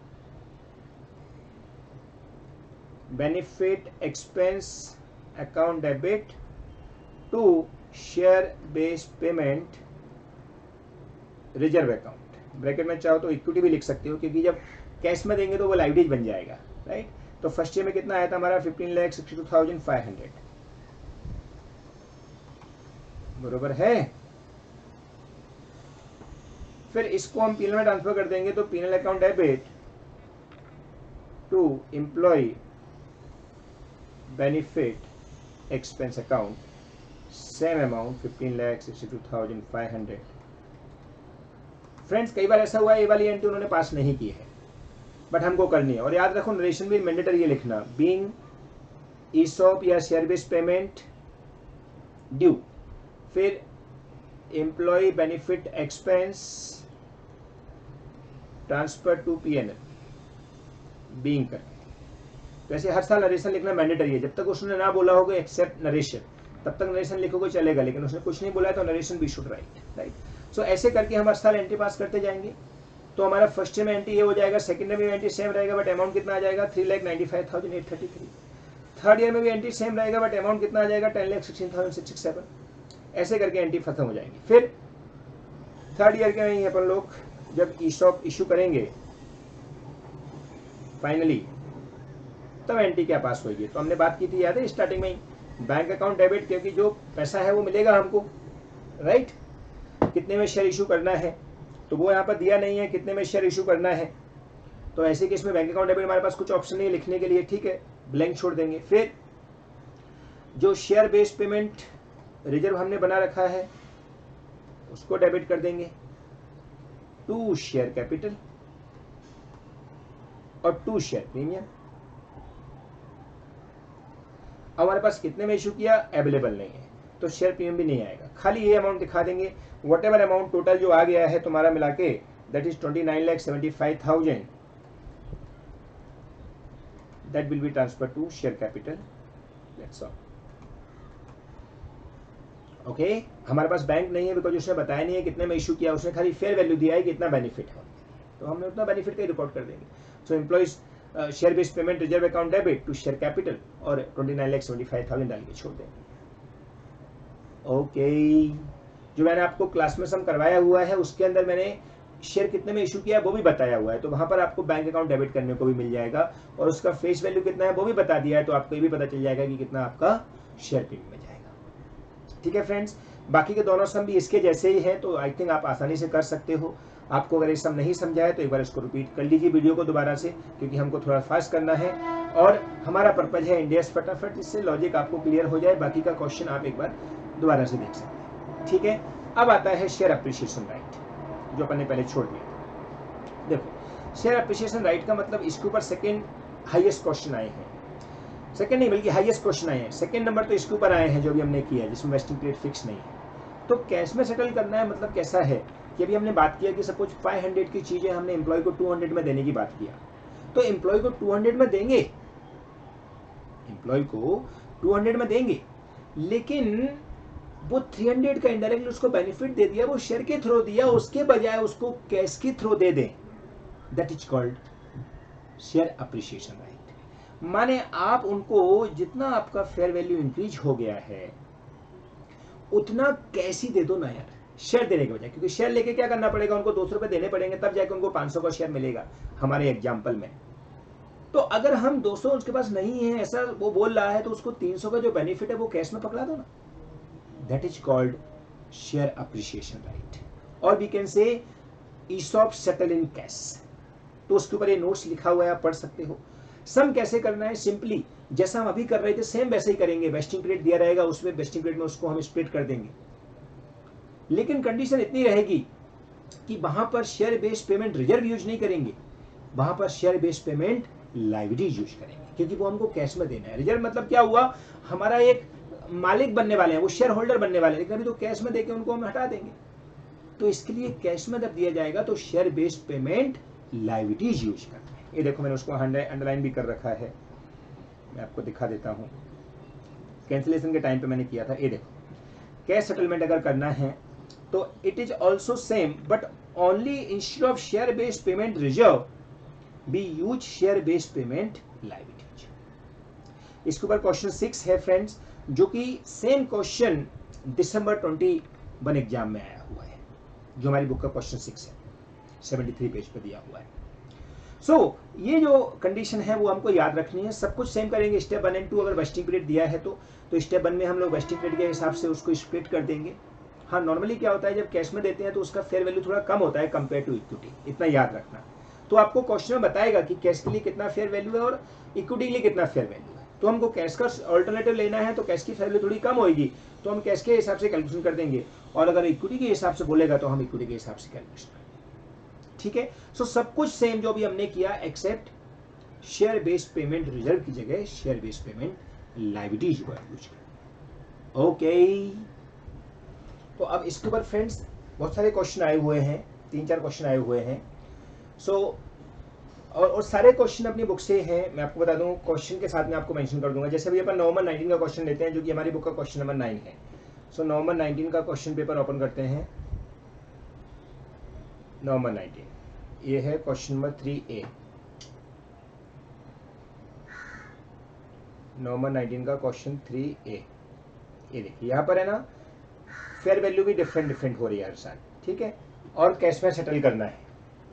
benefit expense account debit to share based payment reserve account, bracket में चाहो तो इक्विटी भी लिख सकते हो, क्योंकि जब कैश में देंगे तो वो लाइबिलिटी बन जाएगा, राइट। तो फर्स्ट ईयर में कितना आया था हमारा 15,62,500, बरोबर है। फिर इसको हम P&L में ट्रांसफर कर देंगे, तो P&L account debit to employ benefit expense account, same amount 15,62,500। Friends, कई बार ऐसा हुआ है ये वाली एंट्री उन्होंने पास नहीं की है, बट हमको करनी है। और याद रखो नरेशन भी मैंडेटरी है लिखना, बीइंग ESOP या शेयर बेस्ड पेमेंट ड्यू, फिर employee benefit expense transfer to P&L being कर। तो ऐसे हर साल नरेशन लिखना मैंडेटरी है, जब तक उसने ना बोला होगा एक्सेप्ट नरेशन तब तक नरेशन लिखोगे चलेगा, लेकिन उसने कुछ नहीं बोला है तो नरेशन बी शुड राइट। सो ऐसे करके हम हर साल एंट्री पास करते जाएंगे। तो हमारा फर्स्ट ईयर में एंट्री ये हो जाएगा, सेकंड ईयर में एंट्री सेम रहेगा बट अमाउंट कितना आ जाएगा 3,95,833। थर्ड ईयर में भी एंट्री सेम रहेगा बट अमाउंट कितना आ जाएगा 10,16,667। ऐसे करके एंट्री खत्म हो जाएगी। फिर थर्ड ईयर के में अपन लोग जब ESOP इशू करेंगे फाइनली, तब एंट्री क्या पास होगी। तो हमने बात की थी, याद है स्टार्टिंग में ही, बैंक अकाउंट डेबिट, क्योंकि जो पैसा है वो मिलेगा हमको, राइट। कितने में शेयर इशू करना है तो वो यहाँ पर दिया नहीं है, कितने में शेयर इशू करना है, तो ऐसे केस में बैंक अकाउंट डेबिट हमारे पास कुछ ऑप्शन नहीं है लिखने के लिए, ठीक है, ब्लैंक छोड़ देंगे। फिर जो शेयर बेस्ड पेमेंट रिजर्व हमने बना रखा है उसको डेबिट कर देंगे टू शेयर कैपिटल और टू शेयर प्रीमियम। हमारे पास कितने में इशू किया अवेलेबल नहीं है, तो शेयर प्रीमियम भी नहीं आएगा, खाली ये अमाउंट दिखा देंगे। वट एवर अमाउंट टोटल जो आ गया है तुम्हारा मिला के, that is 29,75,000, that will be transfer to share capital, that's all. Okay हमारे पास बैंक नहीं है बिकॉज उसने बताया नहीं है कितने में इशू किया, उसने खाली फेयर वैल्यू दिया है कि इतना बेनिफिट है, तो हमने उतना बेनिफिट का ही रिकॉर्ड कर देंगे. So employees share based payment reserve account debit to share capital और 29,75,000 डाल के छोड़ देंगे. ओके जो मैंने आपको क्लास में सम करवाया हुआ है उसके अंदर मैंने शेयर कितने में इशू किया है वो भी बताया हुआ है, तो वहां पर आपको बैंक अकाउंट डेबिट करने को भी मिल जाएगा और उसका फेस वैल्यू कितना है वो भी बता दिया है, तो आपको ये भी पता चल जाएगा कि कितना आपका शेयर प्रीमियम में जाएगा. ठीक है फ्रेंड्स, बाकी के दोनों सम भी इसके जैसे ही है, तो आई थिंक आप आसानी से कर सकते हो. आपको अगर ये सम नहीं समझा है तो एक बार इसको रिपीट कर लीजिए वीडियो को दोबारा से, क्योंकि हमको थोड़ा फास्ट करना है और हमारा पर्पज है इंडिया फटाफट, इससे लॉजिक आपको क्लियर हो जाए. बाकी का क्वेश्चन आप एक बार दोबारा से देख सकते हैं. ठीक है, अब आता है शेयर अप्रिशिएशन राइट जो अपन ने पहले छोड़ दिया. देखो शेयर अप्रिशिएशन राइट का मतलब इसके ऊपर सेकंड हाईएस्ट क्वेश्चन आए हैं, सेकंड नहीं बल्कि हाईएस्ट क्वेश्चन आए हैं. सेकंड नंबर तो इसके ऊपर आए हैं जो भी हमने किया है जिसमें वेस्टिंग पीरियड फिक्स नहीं है. तो कैश में सेटल करना है मतलब कैसा है कि अभी हमने बात किया कि सपोज 500 की चीजें हमने एम्प्लॉय को 200 में देने की बात किया, तो एम्प्लॉय को 200 में देंगे, एम्प्लॉय को 200 में देंगे, लेकिन वो 300 का इनडायरेक्टली उसको बेनिफिट दे दिया, वो शेयर के थ्रू दिया, उसके बजाय उसको कैश के थ्रू दे दें, that is called share appreciation right. माने आप उनको जितना आपका फेयर वैल्यू इंक्रीज हो गया है उतना कैश ही दे दो ना यार, शेयर देने के बजाय, क्योंकि शेयर लेके क्या करना पड़ेगा उनको 200 रुपए देने पड़ेंगे तब जाके उनको 500 का शेयर मिलेगा हमारे एग्जाम्पल में. तो अगर हम 200 उसके पास नहीं है ऐसा वो बोल रहा है तो उसको 300 का जो बेनिफिट है वो कैश में पकड़ा दो ना, that is called share appreciation right. और we can say ESOP settle in cash. तो उसके ऊपर ये नोट्स लिखा हुआ है, आप पढ़ सकते हो. सम कैसे करना है, सिंपली जैसा हम अभी कर रहे थे सेम वैसे ही करेंगे. वेस्टिंग पीरियड दिया रहेगा उसमें वेस्टिंग पीरियड में उसको हम स्प्लिट कर देंगे, लेकिन कंडीशन इतनी रहेगी कि वहां पर share based payment reserve use नहीं करेंगे, वहां पर share based payment liability use करेंगे, क्योंकि वो हमको कैश में देना है. रिजर्व मतलब क्या हुआ, हमारा एक मालिक बनने वाले हैं, वो शेयर होल्डर बनने वाले हैं, लेकिन अभी तो कैश में देके उनको हम हटा देंगे. तो इसके लिए कैश में जब दिया जाएगा तो share based payment liabilities use करना है. ये देखो मैंने उसको अंडरलाइन भी कर रखा है, मैं आपको दिखा देता हूं. कैंसिलेशन के टाइम पे मैंने किया था. ये देखो कैश सेटलमेंट अगर करना है तो it is also same but only instead of share based payment reserve B use share based payment liabilities. इसके ऊपर क्वेश्चन 6 है फ्रेंड्स, जो कि सेम क्वेश्चन दिसंबर 21 एग्जाम में आया हुआ है, जो हमारी बुक का क्वेश्चन 6 है, 73 पेज पे दिया हुआ है. सो ये जो कंडीशन है वो हमको याद रखनी है. सब कुछ सेम करेंगे. स्टेप 1 एंड 2 अगर वेस्टिंग पीरियड दिया है तो स्टेप 1 में हम लोग वेस्टिंग पीरियड के हिसाब से उसको स्प्लिट कर देंगे. हाँ नॉर्मली क्या होता है जब कैश में देते हैं तो उसका फेयर वैल्यू थोड़ा कम होता है कंपेयर टू इक्विटी, इतना याद रखना. तो आपको क्वेश्चन में बताएगा कि कैश के लिए कितना फेयर वैल्यू है और इक्विटी के लिए कितना फेयर वैल्यू है. तो हमको कैश का ऑल्टरनेटिव लेना है तो कैश की फेयर वैल्यू थोड़ी कम होगी तो हम कैश के हिसाब से कैलकुलेशन कर देंगे, और अगर इक्विटी के हिसाब से बोलेगा तो हम इक्विटी के हिसाब से कैलकुलेशन करेंगे. ठीक है, सो सब कुछ सेम जो भी हमने किया except share based payment reserve की जगह शेयर बेस्ड पेमेंट लायबिलिटीज को यूज करें. ओके, तो अब इसके ऊपर फ्रेंड्स बहुत सारे क्वेश्चन आए हुए हैं, 3-4 क्वेश्चन आए हुए हैं. सो और सारे क्वेश्चन अपनी बुक से हैं. मैं आपको बता दूं क्वेश्चन के साथ में आपको मेंशन कर दूंगा. जैसे अभी अपन नवंबर 19 का क्वेश्चन लेते हैं जो कि हमारी बुक का क्वेश्चन नंबर 9 है. सो नवंबर 19 का क्वेश्चन पेपर ओपन करते हैं. नवंबर 19 ये है क्वेश्चन नंबर 3A. नवंबर 19 का क्वेश्चन 3A. ये देखिए यहाँ पर है ना, फेयर वैल्यू भी डिफरेंट हो रही है हर साल. ठीक है, और कैश में सेटल करना है,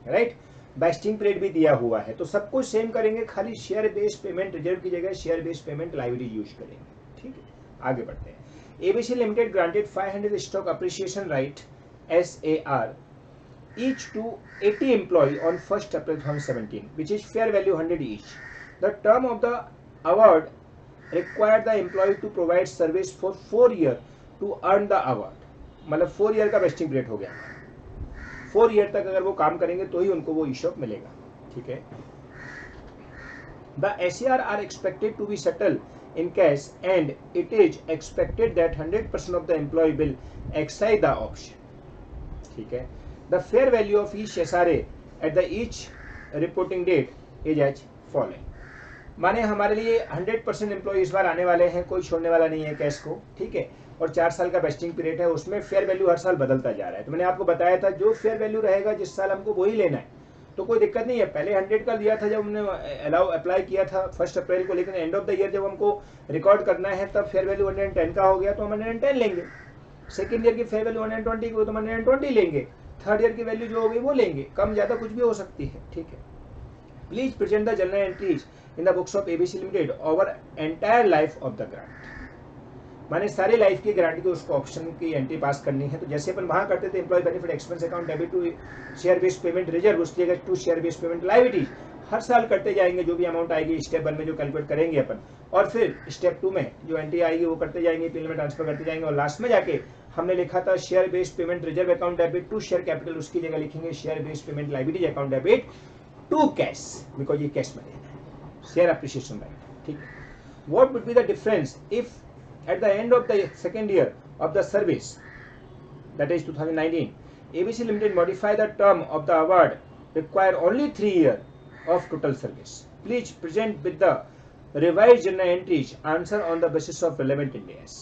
राइट. वेस्टिंग पीरियड भी दिया हुआ है, तो सब कुछ सेम करेंगे, खाली शेयर बेस्ड पेमेंट रिजर्व की जगह share based payment liability use करेंगे. ठीक है, आगे बढ़ते हैं. ABC limited granted 500 stock appreciation right SAR each to 80 employee on 1st April 2017, which is fair value 100 each. The term of the award required the employee to provide service for 4 years to earn the award. मतलब 4 year का wasting period हो गया. 4 year तक अगर वो काम करेंगे तो ही उनको वो ईशॉप मिलेगा. ठीक है. The SAR are expected to be settled in cash and it is expected that 100% of the employee will exercise the option. ठीक है. The fair value of each SRA at the each reporting date is as following. माने हमारे लिए 100% employ इस बार आने वाले हैं, कोई छोड़ने वाला नहीं है कैश को. ठीक है, और 4 साल का वेस्टिंग पीरियड है, उसमें फेयर वैल्यू हर साल बदलता जा रहा है। तो मैंने आपको बताया था जो फेयर वैल्यू रहेगा जिस साल हमको वही लेना है, तो कोई दिक्कत नहीं है। पहले 100 का दिया था जब हमने अप्लाई किया था 1 अप्रैल को, लेकिन एंड ऑफ द ईयर जब हमको रिकॉर्ड करना है तब फेयर वैल्यू 110 का हो गया, तो हम 110 लेंगे। सेकेंड ईयर की फेयर वैल्यू 120 की हो तो 120 लेंगे, थर्ड ईयर की वैल्यू जो होगी वो लेंगे, कम ज़्यादा कुछ भी हो सकती है, ठीक है। Please present the general entries in the books of ABC limited over entire life of the grant. माने सारी लाइफ की गारंटी को उसको ऑप्शन की एंट्री पास करनी है। तो जैसे अपन वहां करते थे employee benefit expense account debit to share based payment reserve, उसकी जगह to share based payment liabilities हर साल करते जाएंगे। जो भी अमाउंट आएगी स्टेप 1 में जो कैलकुलेट करेंगे अपन, और फिर स्टेप 2 में जो एंट्री आएगी वो करते जाएंगे, पीएल में ट्रांसफर करते जाएंगे, और लास्ट में जाके हमने लिखा था share based payment reserve account debit to share capital, उसकी जगह लिखेंगे share based payment liabilities account debit to cash, because ये कैश में देना है, शेयर अप्रिसिएशन राइट, ठीक है। What would be the difference if at the end of the second year of the service, that is 2019, ABC Limited modify the term of the award, require only 3 years of total service. Please present with the revised journal entries, answer on the basis of relevant Ind AS.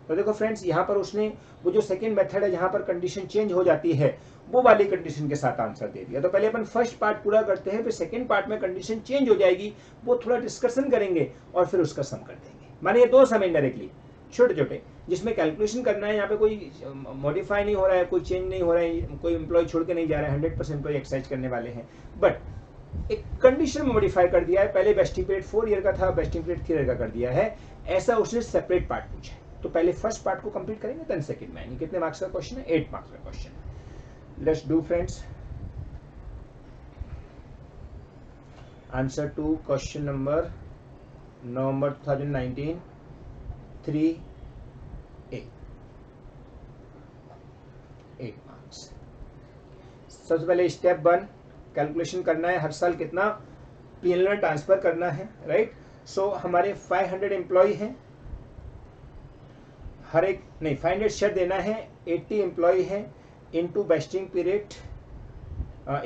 तो देखो friends, यहाँ पर उसने वो जो second method है जहाँ पर कंडीशन चेंज हो जाती है वो वाली कंडीशन के साथ आंसर दे दिया। तो पहले अपन फर्स्ट पार्ट पूरा करते हैं, फिर सेकंड पार्ट में कंडीशन चेंज हो जाएगी, वो थोड़ा डिस्कशन करेंगे और फिर उसका सम कर देंगे। माने ये 2 सम इनडायरेक्टली छोटे छोटे, जिसमें कैलकुलेशन करना है। यहाँ पे कोई मॉडिफाई नहीं हो रहा है, कोई चेंज नहीं हो रहा है, कोई एम्प्लॉय छोड़ के नहीं जा रहा है, 100% एम्प्लॉय एक्सरसाइज करने वाले हैं, बट एक कंडीशन में मॉडिफाई कर दिया है। पहले वेस्टिंग पीरियड 4 ईयर का था, वेस्टिंग पीरियड 3 ईयर का कर दिया है, ऐसा उसने सेपरेट पार्ट पूछा है। तो पहले फर्स्ट पार्ट को कंप्लीट करेंगे, देन सेकंड में आएंगे। कितने मार्क्स का क्वेश्चन है? 8 मार्क्स का question. Let's do friends answer to question number November 2019 3A, 8 marks. सबसे पहले स्टेप 1 कैलकुलेशन करना है, हर साल कितना पीएल में ट्रांसफर करना है, राइट। सो हमारे 500 एम्प्लॉय हैं, हर एक नहीं 500 शेयर देना है, 80 एम्प्लॉय हैं, into vesting period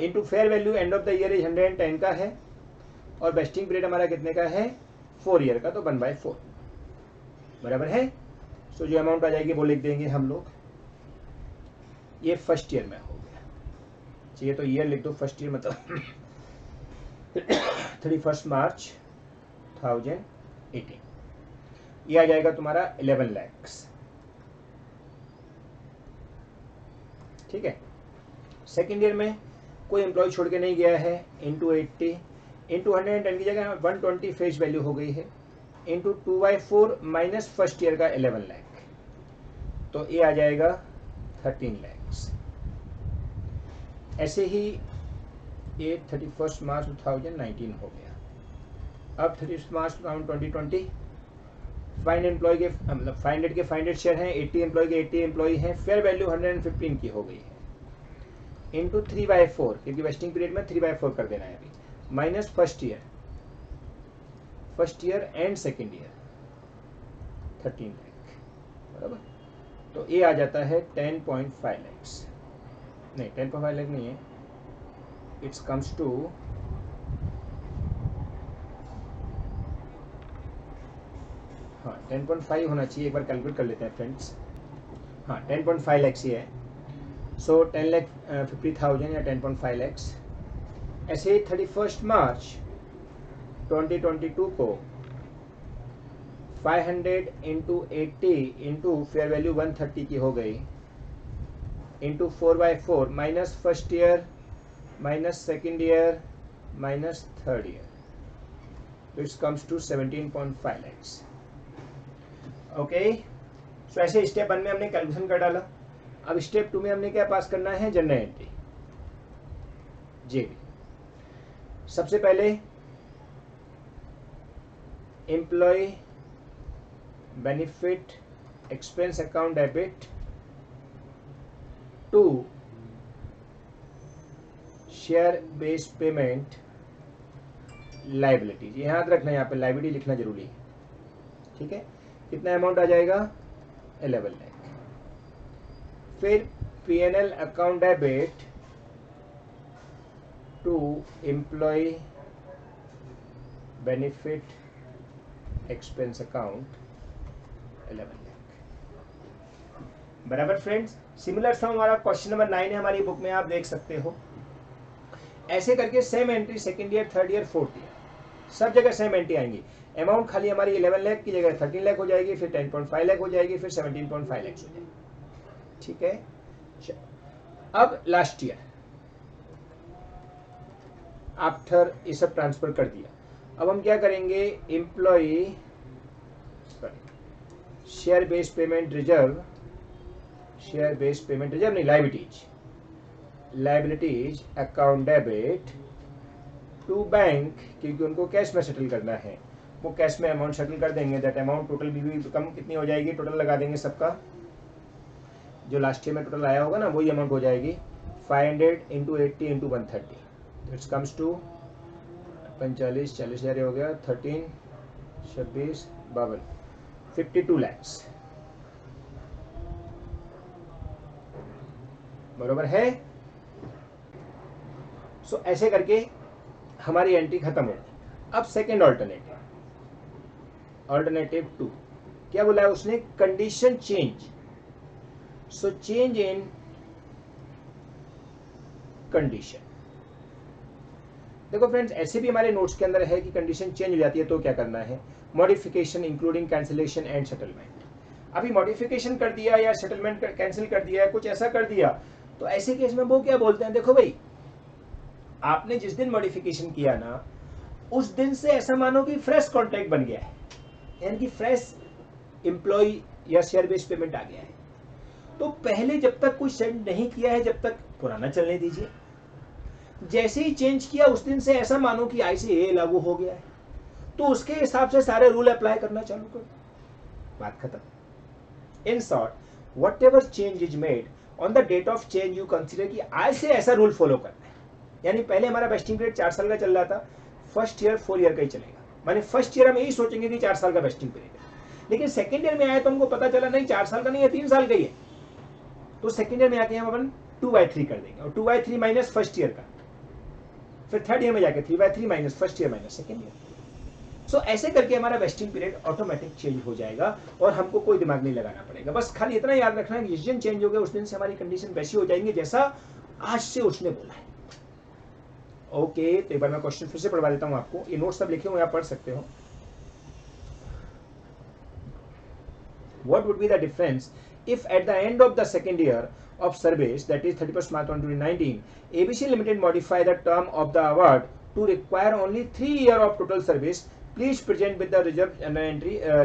into fair value and of the year 110 का है, और वेस्टिंग पीरियड हमारा कितने का है? 4 ईयर का, तो 1/4 बराबर है। सो जो अमाउंट आ जाएगी वो लिख देंगे हम लोग। ये फर्स्ट ईयर में हो गया, चाहिए तो ईयर लिख दो, फर्स्ट ईयर मतलब 31 मार्च 2018। ये आ जाएगा तुम्हारा 11 लाख, ठीक है। सेकेंड ईयर में कोई एम्प्लॉय छोड़ के नहीं गया है, इंटू 80 इंटू 110 की जगह 120 फेस वैल्यू हो गई है, इंटू 2/4 माइनस फर्स्ट ईयर का 11 लाख, तो ये आ जाएगा 13 लाख। ऐसे ही ये 31 मार्च 2019 हो गया। अब 31 मार्च 2020 फाइंड एम्प्लॉय के मतलब 500 के 500 शेयर हैं, 80 एम्प्लॉय के 80 एम्प्लॉय हैं, फेयर वैल्यू 115 की हो गई है, इंटू 3/4 क्योंकि वेस्टिंग पीरियड में 3/4 कर देना है अभी, minus first year and second year 13 lakh, बराबर। तो ये आ जाता है 10.5 लाख, नहीं 10.5 लाख नहीं है, इट्स कम्स टू हाँ 10.5 होना चाहिए, एक बार कैलकुलेट कर लेते हैं फ्रेंड्स। हाँ 10.5 लाख ही है, सो 10,50,000 या 10.5 लाख। ऐसे ही 31 मार्च 2022 को 500 इंटू 80 इंटू फेयर वैल्यू 130 की हो गई, into 4/4 minus first year minus second year minus third year, तो it's comes to 17.5 lakh. Okay, so ऐसे स्टेप 1 में हमने कैलकुलेशन कर डाला। अब स्टेप 2 में हमने क्या पास करना है? जनरल एंट्री जेबी। सबसे पहले employ benefit expense account debit to share based payment liabilities, याद रखना यहाँ पे लाइबिलिटी लिखना जरूरी है, ठीक है। कितना अमाउंट आ जाएगा? 11 लाख। फिर P and L account debit to employ benefit expense account 11 lakh. बराबर फ्रेंड्स। सिमिलर सम हमारा क्वेश्चन नंबर 9 है हमारी बुक में, आप देख सकते हो। ऐसे करके same entry second year, third year, fourth year सब जगह सेम एंट्री आएंगी। अमाउंट खाली हमारी 11 लाख की जगह 13 लाख हो जाएगी, फिर 10.5 लाख हो जाएगी, फिर 17.5 लाख हो जाएगी। ठीक है, अब लास्ट ईयर आफ्टर ये सब ट्रांसफर कर दिया, अब हम क्या करेंगे, employee share based payment reserve, share based payment reserve नहीं, liabilities account debit to bank, क्योंकि उनको कैश में सेटल करना है, वो कैश में अमाउंट सेटल कर देंगे। दैट अमाउंट टोटल भी कम कितनी हो जाएगी, टोटल लगा देंगे सबका, जो लास्ट ईयर में टोटल आया होगा ना वही अमाउंट हो जाएगी 500 into 80 into 130, it's comes to 45 40,000 हो गया, 13 26 52 52 लैक्स, बरोबर है। सो ऐसे करके हमारी एंट्री खत्म हो गई। अब सेकेंड ऑल्टरनेटिव 2 क्या बोला है उसने, condition change. So change in condition. देखो फ्रेंड्स, ऐसे भी हमारे नोट्स के अंदर है कि कंडीशन चेंज हो जाती है तो क्या करना है, modification including cancellation and settlement. अभी मॉडिफिकेशन कर दिया या सेटलमेंट कैंसिल कर दिया है, कुछ ऐसा कर दिया, तो ऐसे केस में वो क्या बोलते हैं, देखो भाई आपने जिस दिन मॉडिफिकेशन किया ना उस दिन से ऐसा मानो कि फ्रेश कॉन्ट्रैक्ट बन गया है, यानी कि फ्रेश एम्प्लॉय या शेयर बेस्ड पेमेंट आ गया है। तो पहले जब तक कुछ सेंड नहीं किया है जब तक पुराना चलने दीजिए, जैसे ही चेंज किया उस दिन से ऐसा मानो कि आई से ए लागू हो गया है, तो उसके हिसाब से सारे रूल अप्लाई करना चालू कर, बात खत्म। In short, whatever change is made on the date of change you consider कि आज से ऐसा रूल फॉलो करना है। यानी पहले हमारा वेस्टिंग पीरियड 4 साल का चल रहा था, फर्स्ट ईयर 4 ईयर का ही चलेगा, माने फर्स्ट ईयर हम यही सोचेंगे कि 4 साल का वेस्टिंग पीरियड है, लेकिन सेकेंड ईयर में आया तो हमको पता चला नहीं 4 साल का नहीं है, 3 साल का ही है, तो सेकेंड ईयर में आके हम अपन 2/3 कर देंगे, और 2/3 माइनस फर्स्ट ईयर का, फिर थर्ड ईयर में जाके 3/3 minus first year minus second year. So ऐसे करके हमारा वेस्टिंग पीरियड ऑटोमेटिक चेंज हो जाएगा और हमको कोई दिमाग नहीं लगाना पड़ेगा। बस खाली इतना याद रखना है कि जिस दिन चेंज हो गया उस दिन से हमारी कंडीशन वैसी हो जाएंगी जैसा आज से उसने बोला है। ओके, तो एक बार मैं क्वेश्चन फिर से पढ़वा देता हूं आपको, ये नोट्स सब लिखे हुए आप पढ़ सकते हो। What would be the difference if at the end of the second year of service, that is 31st March 2019, ABC Limited modify the term of the award to require only 3 years of total service? Please present with the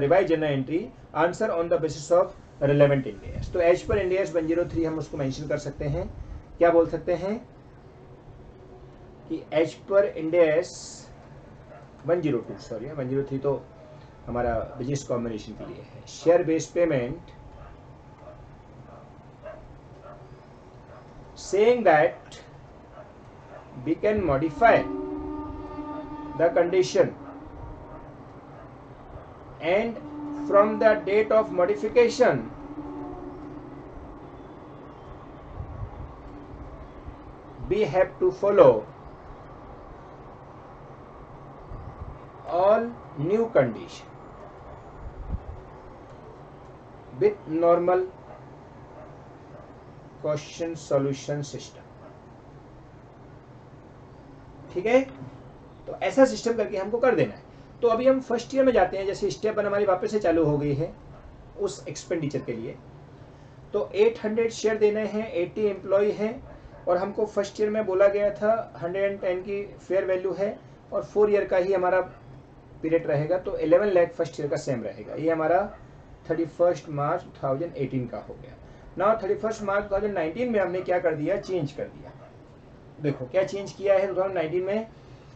revised journal entry answer on the basis of relevant Ind AS। तो as per Ind AS 103 हम उसको mention कर सकते हैं, क्या बोल सकते हैं कि as per Ind AS 102, sorry 103 तो हमारा बिजनेस कॉम्बिनेशन के लिए है, share based payment saying that we can modify the condition and from the date of modification we have to follow all new condition with normal question solution system. ठीक है, तो ऐसा system करके हमको कर देना है। तो अभी हम फर्स्ट ईयर में जाते हैं, जैसे स्टेप 1 हमारी वापस से चालू हो गई है उस एक्सपेंडिचर के लिए। तो 800 शेयर देने हैं, 80 एम्प्लॉय हैं, और हमको फर्स्ट ईयर में बोला गया था 110 की फेयर वैल्यू है और 4 ईयर का ही हमारा पीरियड रहेगा, तो 11 लाख फर्स्ट ईयर का सेम रहेगा। ये हमारा 31 मार्च 2018 का हो गया। ना 31 मार्च 2019 में हमने क्या कर दिया, चेंज कर दिया। देखो क्या चेंज किया है 2019 में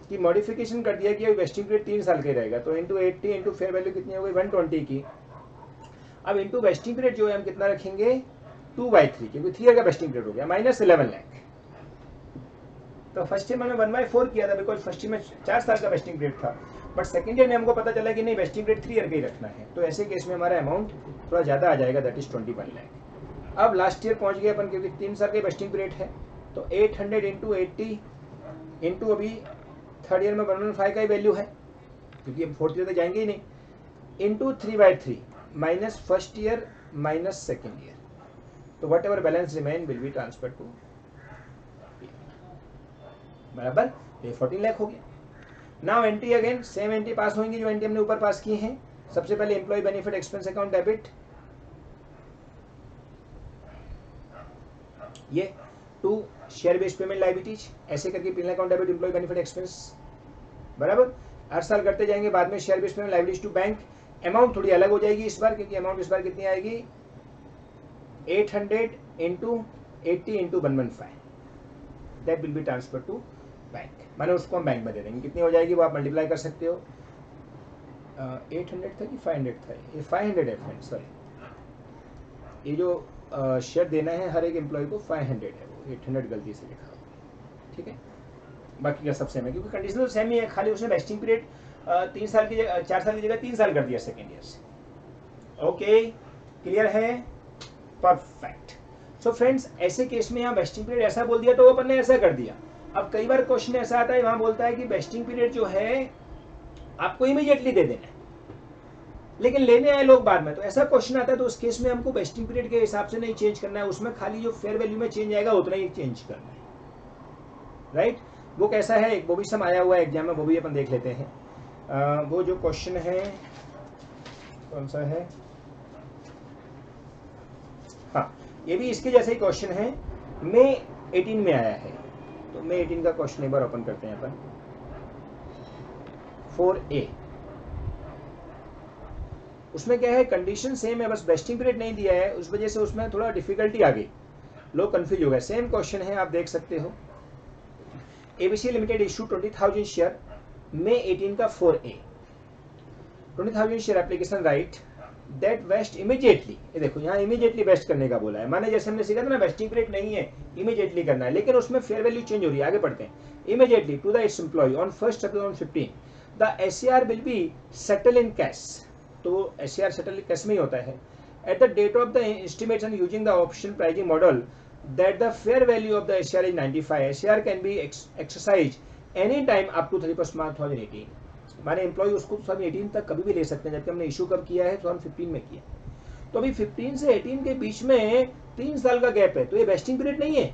कि मॉडिफिकेशन कर दिया कि वेस्टिंग पीरियड 3 साल का रहेगा, तो इंटू 80 इंटू फेयर वैल्यू कितनी हो गई 120 की। अब इंटू वेस्टिंग पीरियड जो है हम कितना रखेंगे 2/3, क्योंकि 3 ईयर का वेस्टिंग पीरियड हो गया, माइनस 11 लाख। तो फर्स्ट ईयर में 1/4 किया था बिकॉज फर्स्ट ईयर में 4 साल का वेस्टिंग पीरियड था, बट सेकंड ईयर में हमको पता चला कि नहीं वेस्टिंग पीरियड 3 ईयर का ही रखना है, तो ऐसे केस में हमारा अमाउंट थोड़ा ज़्यादा आ जाएगा, दैट इज 21 लाख। अब लास्ट ईयर पहुंच गए अपन, क्योंकि 3 साल का वेस्टिंग पीरियड है, तो 800 इंटू 80 इंटू अभी थर्ड ईयर में 115 का ही वैल्यू है, क्योंकि अब फोर्थ ईयर तक जाएंगे ही नहीं, into 3/3 minus first year minus second year, तो what ever balance remain will be transfer to, बराबर, ये 14 लाख हो गया। Now entry again, same entry pass होंगी जो एंट्री हमने ऊपर पास की है। सबसे पहले employ benefit expense account debit, ये to share based payment liabilities, ऐसे करके P account debit employee benefit expense, बराबर। हर साल करते जाएंगे, बाद में share based payment liabilities to bank. Amount थोड़ी अलग हो जाएगी इस बार, क्योंकि अमाउंट इस बार कितनी आएगी, 800 into 80 into 115, that will be transfer to bank, माने उसको हम बैंक में दे देंगे। कितनी हो जाएगी वो आप मल्टीप्लाई कर सकते हो। 800 था कि 500 था, ये 500 है फ्रेंड, सॉरी, ये जो शेयर देना है हर एक एम्प्लॉय को 500 है, वो 800 गलती से लिखा हुआ, ठीक है। बाकी का सब सेम है, क्योंकि कंडीशन तो सेम ही है, खाली उसने वेस्टिंग पीरियड 3 साल की जगह 4 साल की जगह 3 साल कर दिया सेकेंड ईयर से। ओके, क्लियर है, परफेक्ट। सो फ्रेंड्स, ऐसे केस में यहाँ वेस्टिंग पीरियड ऐसा बोल दिया तो वो अपन ने ऐसा कर दिया। अब कई बार क्वेश्चन ऐसा आता है, वहां बोलता है कि वेस्टिंग पीरियड जो है आपको इमीडिएटली दे देना है, लेकिन लेने आए लोग बाद में, तो ऐसा क्वेश्चन आता है तो उस केस में हमको वेस्टिंग पीरियड के हिसाब से नहीं चेंज करना है, उसमें खाली जो फेयर वैल्यू में चेंज आएगा उतना ही चेंज करना है, राइट। वो कैसा है, एक वो भी सम आया हुआ है एग्जाम में, वो भी अपन देख लेते हैं। वो जो क्वेश्चन है कौन सा है, हाँ, ये भी इसके जैसे ही क्वेश्चन है, मई 18 में आया है। तो मई 18 का क्वेश्चन एक बार ओपन करते हैं अपन, 4A। उसमें क्या है, कंडीशन सेम है, बस वेस्टिंग पीरियड नहीं दिया है, उस वजह से उसमें थोड़ा डिफिकल्टी आ गई, लोग कंफ्यूज हो गए। सेम क्वेश्चन है, आप देख सकते हो। एबीसी लिमिटेड इशू 20,000 शेयर, मई 18 का 4A, 20,000 share application right that vest immediately. ये देखो यहाँ इमीडिएटली वेस्ट करने का बोला है, माने जैसे हमने सीखा था ना, वेस्टिंग पीरियड नहीं है, इमीडिएटली करना है, लेकिन उसमें फेयर वैल्यू चेंज हो रही है। आगे बढ़ते हैं। Immediately to the it's employ on 1 April 2015 the SAR will be settle in cash, तो SAR सेटल कैश में ही होता है। At the date of the estimation using the option pricing model that the fair value of the SAR is 95, SAR can be exercised any time up to 31st March 2018। माने employ उसको 2018 तक कभी भी ले सकते हैं, जबकि हमने इशू कब किया है, 2015 में किया। तो अभी 15 से 18 के बीच में 3 साल का गैप है, तो ये वेस्टिंग पीरियड नहीं है,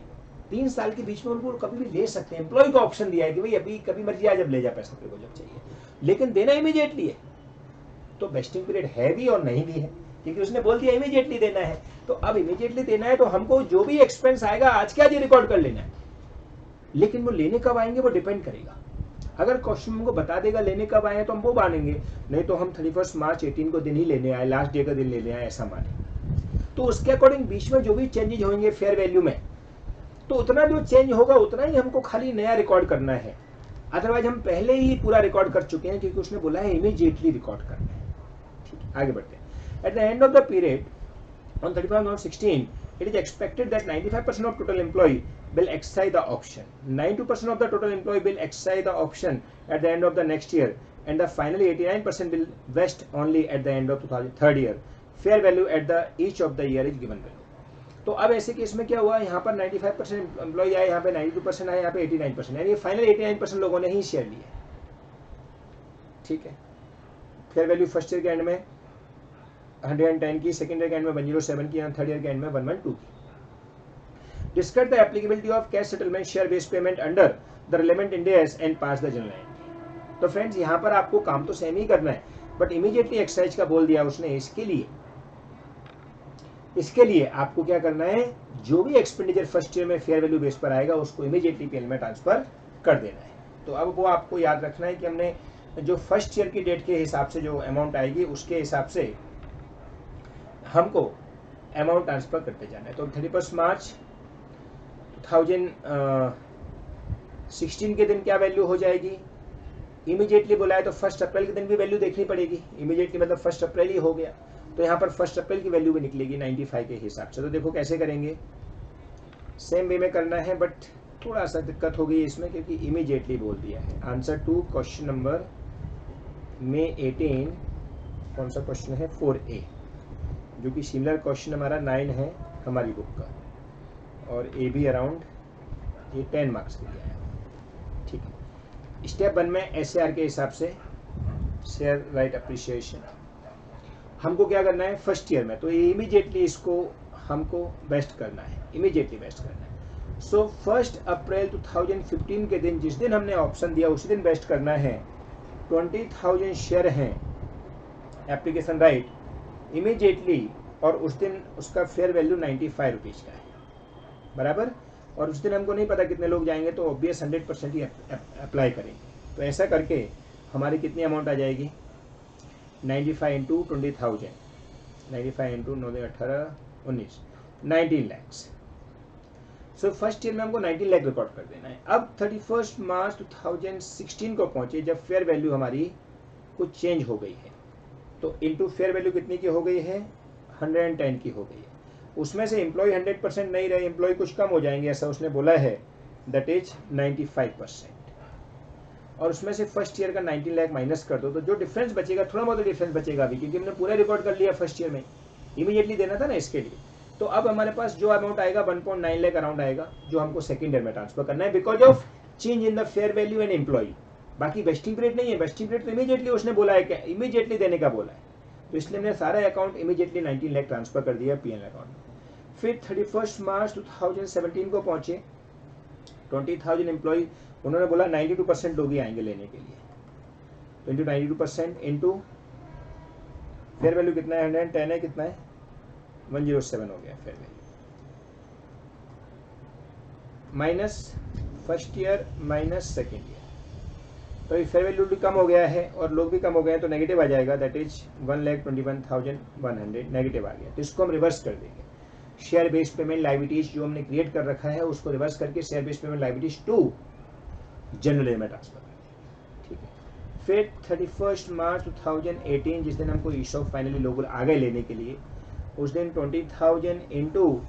3 साल के बीच में उनको कभी भी ले सकते हैं। एम्प्लॉय को ऑप्शन दिया है कि भाई अभी कभी मर्जी आ, जब ले जा पैसा तेरे को जब चाहिए, लेकिन देना इमीडिएटली है। तो वेस्टिंग पीरियड है भी और नहीं भी है, क्योंकि उसने बोल दिया इमीडिएटली देना है। तो अब इमीडिएटली देना है तो हमको जो भी एक्सपेंस आएगा आज के आज ही रिकॉर्ड कर लेना है, लेकिन वो लेने कब आएंगे वो डिपेंड करेगा। अगर क्वेश्चन हमको बता देगा लेने कब आए तो हम वो मानेंगे, नहीं तो हम 31 मार्च 18 को दिन ही लेने आए, लास्ट डे का दिन लेने आए, ऐसा माने। तो उसके अकॉर्डिंग बीच में जो भी चेंजेज होंगे फेयर वैल्यू में, तो उतना जो चेंज होगा उतना ही हमको खाली नया रिकॉर्ड करना है। अदरवाइज हम पहले ही पूरा रिकॉर्ड कर चुके हैं, क्योंकि उसने बोला है इमीडिएटली रिकॉर्ड करना है। ठीक है, आगे बढ़ते हैं। At the end of the period on 31st March 2016, it is expected that 95% of total employee will exercise the option. 92% of the total employee will exercise the option at the end of the next year, and the finally 89% will vest only at the end of 2003rd year. Fair value at the each of the year is given below. तो अब ऐसे case में क्या हुआ, यहाँ पर 95% employ आए, यहाँ पे 92% आए, यहाँ पे 89%, यानी फाइनल 89% लोगों ने ही शेयर लिए। ठीक है, फेयर वैल्यू फर्स्ट ईयर के एंड में 110 की, सेकेंड ईयर के एंड में 107 की, थर्ड ईयर के एंड में 112 की। Discuss the applicability of cash settlement share based payment under the relevant Ind AS and pass the general entry. तो फ्रेंड्स यहाँ पर आपको काम तो सेम ही करना है, बट इमीडिएटली एक्सरसाइज का बोल दिया उसने। इसके लिए आपको क्या करना है, जो भी एक्सपेंडिचर फर्स्ट ईयर में फेयर वैल्यू बेस पर आएगा उसको इमीडिएटली पीएल में ट्रांसफर कर देना है। तो अब वो आपको याद रखना है कि हमने जो फर्स्ट ईयर की डेट के हिसाब से जो अमाउंट आएगी उसके हिसाब से हमको अमाउंट ट्रांसफर करते जाना है। तो 31 मार्च 2016 के दिन क्या वैल्यू हो जाएगी, इमीडिएटली बोला है तो 1 अप्रैल के दिन भी वैल्यू देखनी पड़ेगी। इमीडिएटली मतलब 1 अप्रैल ही हो गया, तो यहाँ पर 1 अप्रैल की वैल्यू भी निकलेगी 95 के हिसाब से। तो देखो कैसे करेंगे, सेम वे में करना है, बट थोड़ा सा दिक्कत हो गई इसमें क्योंकि इमीडिएटली बोल दिया है। आंसर टू क्वेश्चन नंबर मई 18, कौन सा क्वेश्चन है, 4A, जो कि सिमिलर क्वेश्चन हमारा 9 है हमारी बुक का, और ए भी अराउंड ये 10 मार्क्स के लिए आया। ठीक है, स्टेप 1 में SAR के हिसाब से शेयर राइट अप्रिसिएशन हमको क्या करना है फर्स्ट ईयर में, तो इमीडिएटली इसको हमको वेस्ट करना है, इमीडिएटली वेस्ट करना है। सो 1 अप्रैल 2015 के दिन, जिस दिन हमने ऑप्शन दिया उसी दिन वेस्ट करना है। 20,000 शेयर हैं एप्लीकेशन राइट इमीडिएटली, और उस दिन उसका फेयर वैल्यू 95 रुपीज़ का है, बराबर। और उस दिन हमको नहीं पता कितने लोग जाएंगे, तो ऑब्वियस 100% ही अप्लाई करेंगे। तो ऐसा करके हमारी कितनी अमाउंट आ जाएगी, 95 into 20,000, 95 into 9 18 19, 19 lakhs. So first year में हमको 19 लाख रिकॉर्ड कर देना है। अब 31 मार्च 2016 को पहुंचे, जब फेयर वैल्यू हमारी कुछ चेंज हो गई है, तो इंटू फेयर वैल्यू कितनी की हो गई है, 110 की हो गई है। उसमें से एम्प्लॉय 100% नहीं रहे, एम्प्लॉय कुछ कम हो जाएंगे, ऐसा उसने बोला है, दैट इज 95%। और उसमें से फर्स्ट ईयर का 19 लाख माइनस कर दो, तो जो डिफरेंस बचेगा, थोड़ा बहुत डिफरेंस बचेगा अभी, क्योंकि हमने पूरा रिकॉर्ड कर लिया फर्स्ट ईयर में, इमीडिएटली देना था ना इसके लिए। तो अब हमारे पास जो अमाउंट आएगा 1.9 लाख अराउंड आएगा, जो हमको सेकेंड ईयर में ट्रांसफर करना है, because of change in the fair value and employ. बाकी वेस्टिंग पीरियड नहीं है, वेस्टिंग पीरियड तो इमीडिएटली उसने बोला है कि इमीडिएटली देने का बोला है, तो इसलिए हमने सारा अकाउंट इमीडिएटली 19 लाख ट्रांसफर कर दिया पीएन अकाउंट में। फिर 31 मार्च 2017 को पहुंचे, 20,000 एम्प्लॉय, उन्होंने बोला 92% लोग ही आएंगे लेने के लिए, तो इंटू 92% इंटू फेयर वैल्यू कितना है, 110 है, कितना है 107 हो गया fair value, minus first year minus second year. तो फेयर वैल्यू भी कम हो गया है और लोग भी कम हो गए हैं, तो नेगेटिव आ जाएगा, दैट इज 1,21,100 नेगेटिव आ गया। तो इसको हम रिवर्स कर देंगे, शेयर बेस्ड पेमेंट लाइबिलिटीज जो हमने क्रिएट कर रखा है उसको रिवर्स करके share based payment liabilities to general में ट्रांसफर कर देंगे, ठीक है। फिर 31 मार्च 2018, जिस दिन हमको ईशॉप फाइनली लोग आ गए लेने के लिए, उस दिन 20,000 इंटू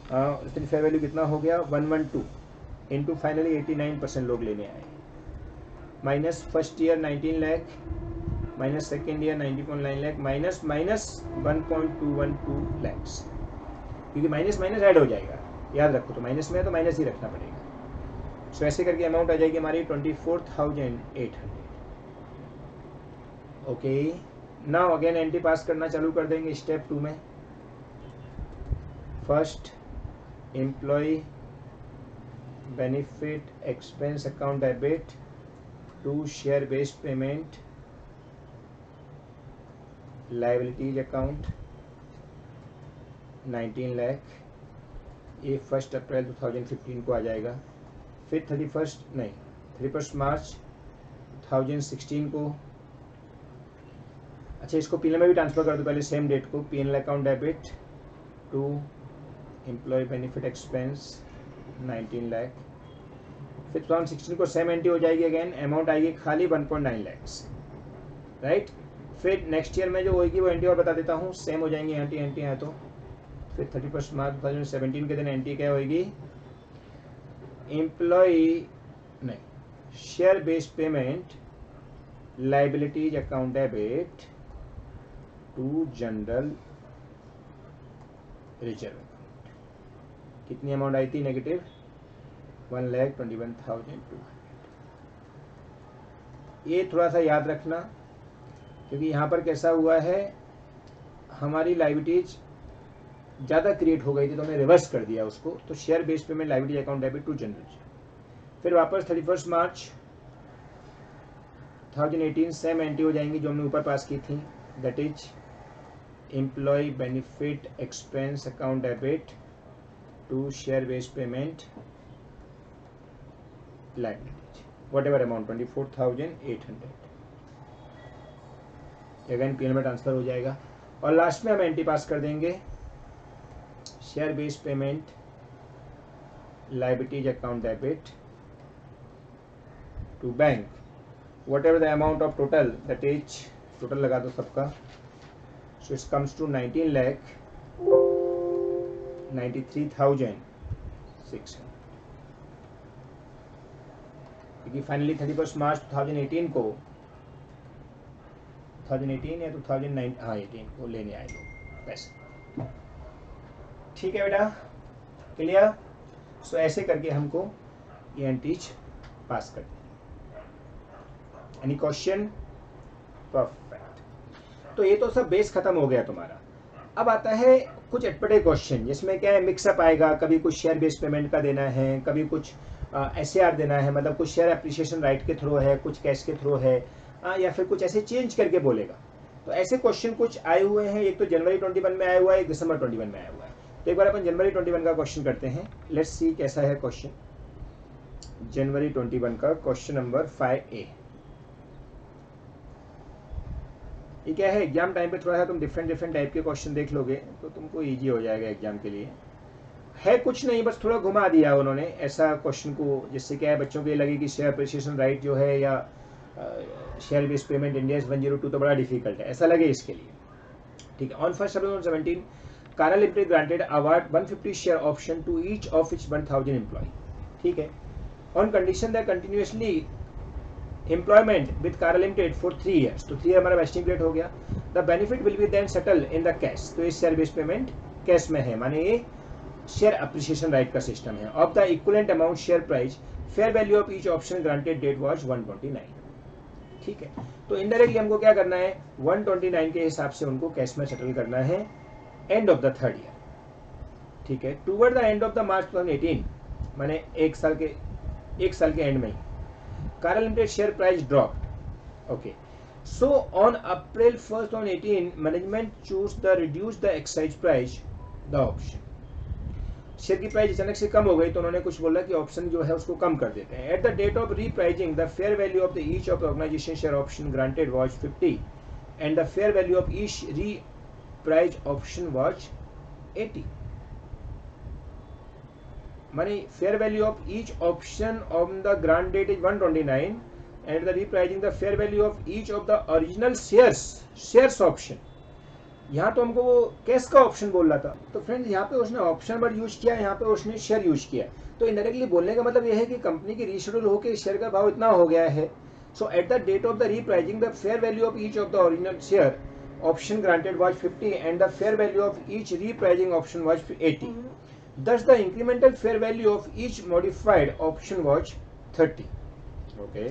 उस दिन फेयर वैल्यू कितना हो गया 112 इंटू फाइनली 89% लोग लेने आए, minus first year 19 lakh, minus second year 90.9 lakh, minus 1.212 lakhs, क्योंकि माइनस माइनस ऐड हो जाएगा, याद रखो, तो माइनस में है तो माइनस ही रखना पड़ेगा। सो ऐसे करके अमाउंट आ जाएगी हमारी 24,800। Okay, now again entry pass करना चालू कर देंगे स्टेप 2 में। First, employ benefit expense account debit to share based payment liabilities account 19 lakh, ये 1 अप्रैल 2015 को आ जाएगा। फिर 31 मार्च 2016 को, अच्छा इसको पीएनएल में भी ट्रांसफर कर दो पहले सेम डेट को, P and L account debit to employ benefit expense 19 lakh. फिर 2016 को सेम एंट्री हो जाएगी, अगेन अमाउंट आएगी खाली 1.9 लैक्स, राइट। फिर नेक्स्ट ईयर में जो होगी वो एंट्री और बता देता हूँ, सेम हो जाएंगे एंट्री है तो। फिर 31 मार्च 2017 के दिन एंट्री क्या होगी, एम्प्लॉय नहीं, share based payment liabilities account debit to general reserve account. कितनी अमाउंट आई थी, नेगेटिव 1,21,200। ये थोड़ा सा याद रखना, क्योंकि यहाँ पर कैसा हुआ है, हमारी लाइबिलिटीज ज़्यादा क्रिएट हो गई थी तो हमने रिवर्स कर दिया उसको, तो share based payment liability account debit to general. फिर वापस 31 मार्च 2018 सेम एंट्री हो जाएंगी जो हमने ऊपर पास की थी, that is employ benefit expense account debit to share based payment liabilities whatever amount 24,800, again P and L में ट्रांसफर हो जाएगा। और लास्ट में हम एंट्री पास कर देंगे share based payment liabilities account debit to bank whatever the amount of total, that is total लगा दो सबका, सो इट कम्स टू 19,93,600, क्योंकि फाइनली 31 मार्च 2018 को 2018 या 2009 हाँ 18 को लेने आए लोग पैसे। ठीक है बेटा, क्लियर। सो ऐसे करके हमको ये एंट्रीज पास कर दी। Any question, perfect. तो ये तो सब बेस खत्म हो गया तुम्हारा। अब आता है कुछ अटपटे क्वेश्चन जिसमें क्या है मिक्सअप आएगा, कभी कुछ शेयर बेस्ड पेमेंट का देना है, कभी कुछ SAR देना है, मतलब कुछ शेयर एप्रिसिएशन राइट के थ्रू है, कुछ कैश के थ्रू है, या फिर कुछ ऐसे चेंज करके बोलेगा। तो ऐसे क्वेश्चन कुछ आए हुए हैं, एक तो जनवरी 21 में आया हुआ है, एक दिसंबर 21 में आया हुआ है। तो एक बार अपन जनवरी 21 का क्वेश्चन करते हैं, लेट्स सी कैसा है क्वेश्चन। जनवरी 21 का क्वेश्चन नंबर 5A। ये क्या है, एग्जाम टाइम पे थोड़ा सा तुम डिफरेंट टाइप के क्वेश्चन देख लोगे तो तुमको इजी हो जाएगा एग्जाम के लिए। है कुछ नहीं, बस थोड़ा घुमा दिया उन्होंने ऐसा क्वेश्चन को, जिससे क्या है बच्चों को ये लगे कि शेयर अप्रिसिएशन राइट जो है या शेयर बेस्ड पेमेंट इंडिया 102 तो बड़ा डिफिकल्ट है, ऐसा लगे इसके लिए। ठीक है। On 1 April 2017 Kara limited granted award 150 share option to each of its 1000 employ. ठीक है। On condition that continuously employment with Kara limited for 3 years। तो 3 year हमारा वेस्टिंग पीरियड हो गया। The benefit will be then settle in the cash. तो इस share based payment cash में है, माने ये शेयर अप्रिसिएशन राइट का सिस्टम है। Of the equivalent amount share price fair value of each option granted date was 129। ठीक है। तो इनडायरेक्टली हमको क्या करना है, 129 के हिसाब से उनको कैश में सेटल करना है and of the 3rd year। ठीक है। Toward the end of the March 2018, माने एक साल के एंड में Kara limited share price dropped. Okay. So on April 1, 2018 management choose the reduce the excise price the option. Share की प्राइस अचानक से कम हो गई तो उन्होंने कुछ बोला कि ऑप्शन जो है उसको कम कर देते हैं। At the date of repricing the fair value of the each of the organisation share option granted was 50 and the fair value of each reprice option was 80। माने fair value of each option on the grant date is 129 and the repricing the fair value of each of the original shares option. यहाँ तो हमको वो cash का option बोल रहा था, तो फ्रेंड्स यहाँ पे उसने ऑप्शन वर्ड यूज किया, यहाँ पे उसने शेयर यूज किया। तो इनडायरेक्टली बोलने का मतलब यह है कि कंपनी की रीशेड्यूल होकर शेयर का भाव इतना हो गया है। So at the date of the repricing the fair value of each of the original share option granted was 50 and the fair value of each repricing option was 80। Thus the incremental fair value of each modified option was 30. Okay.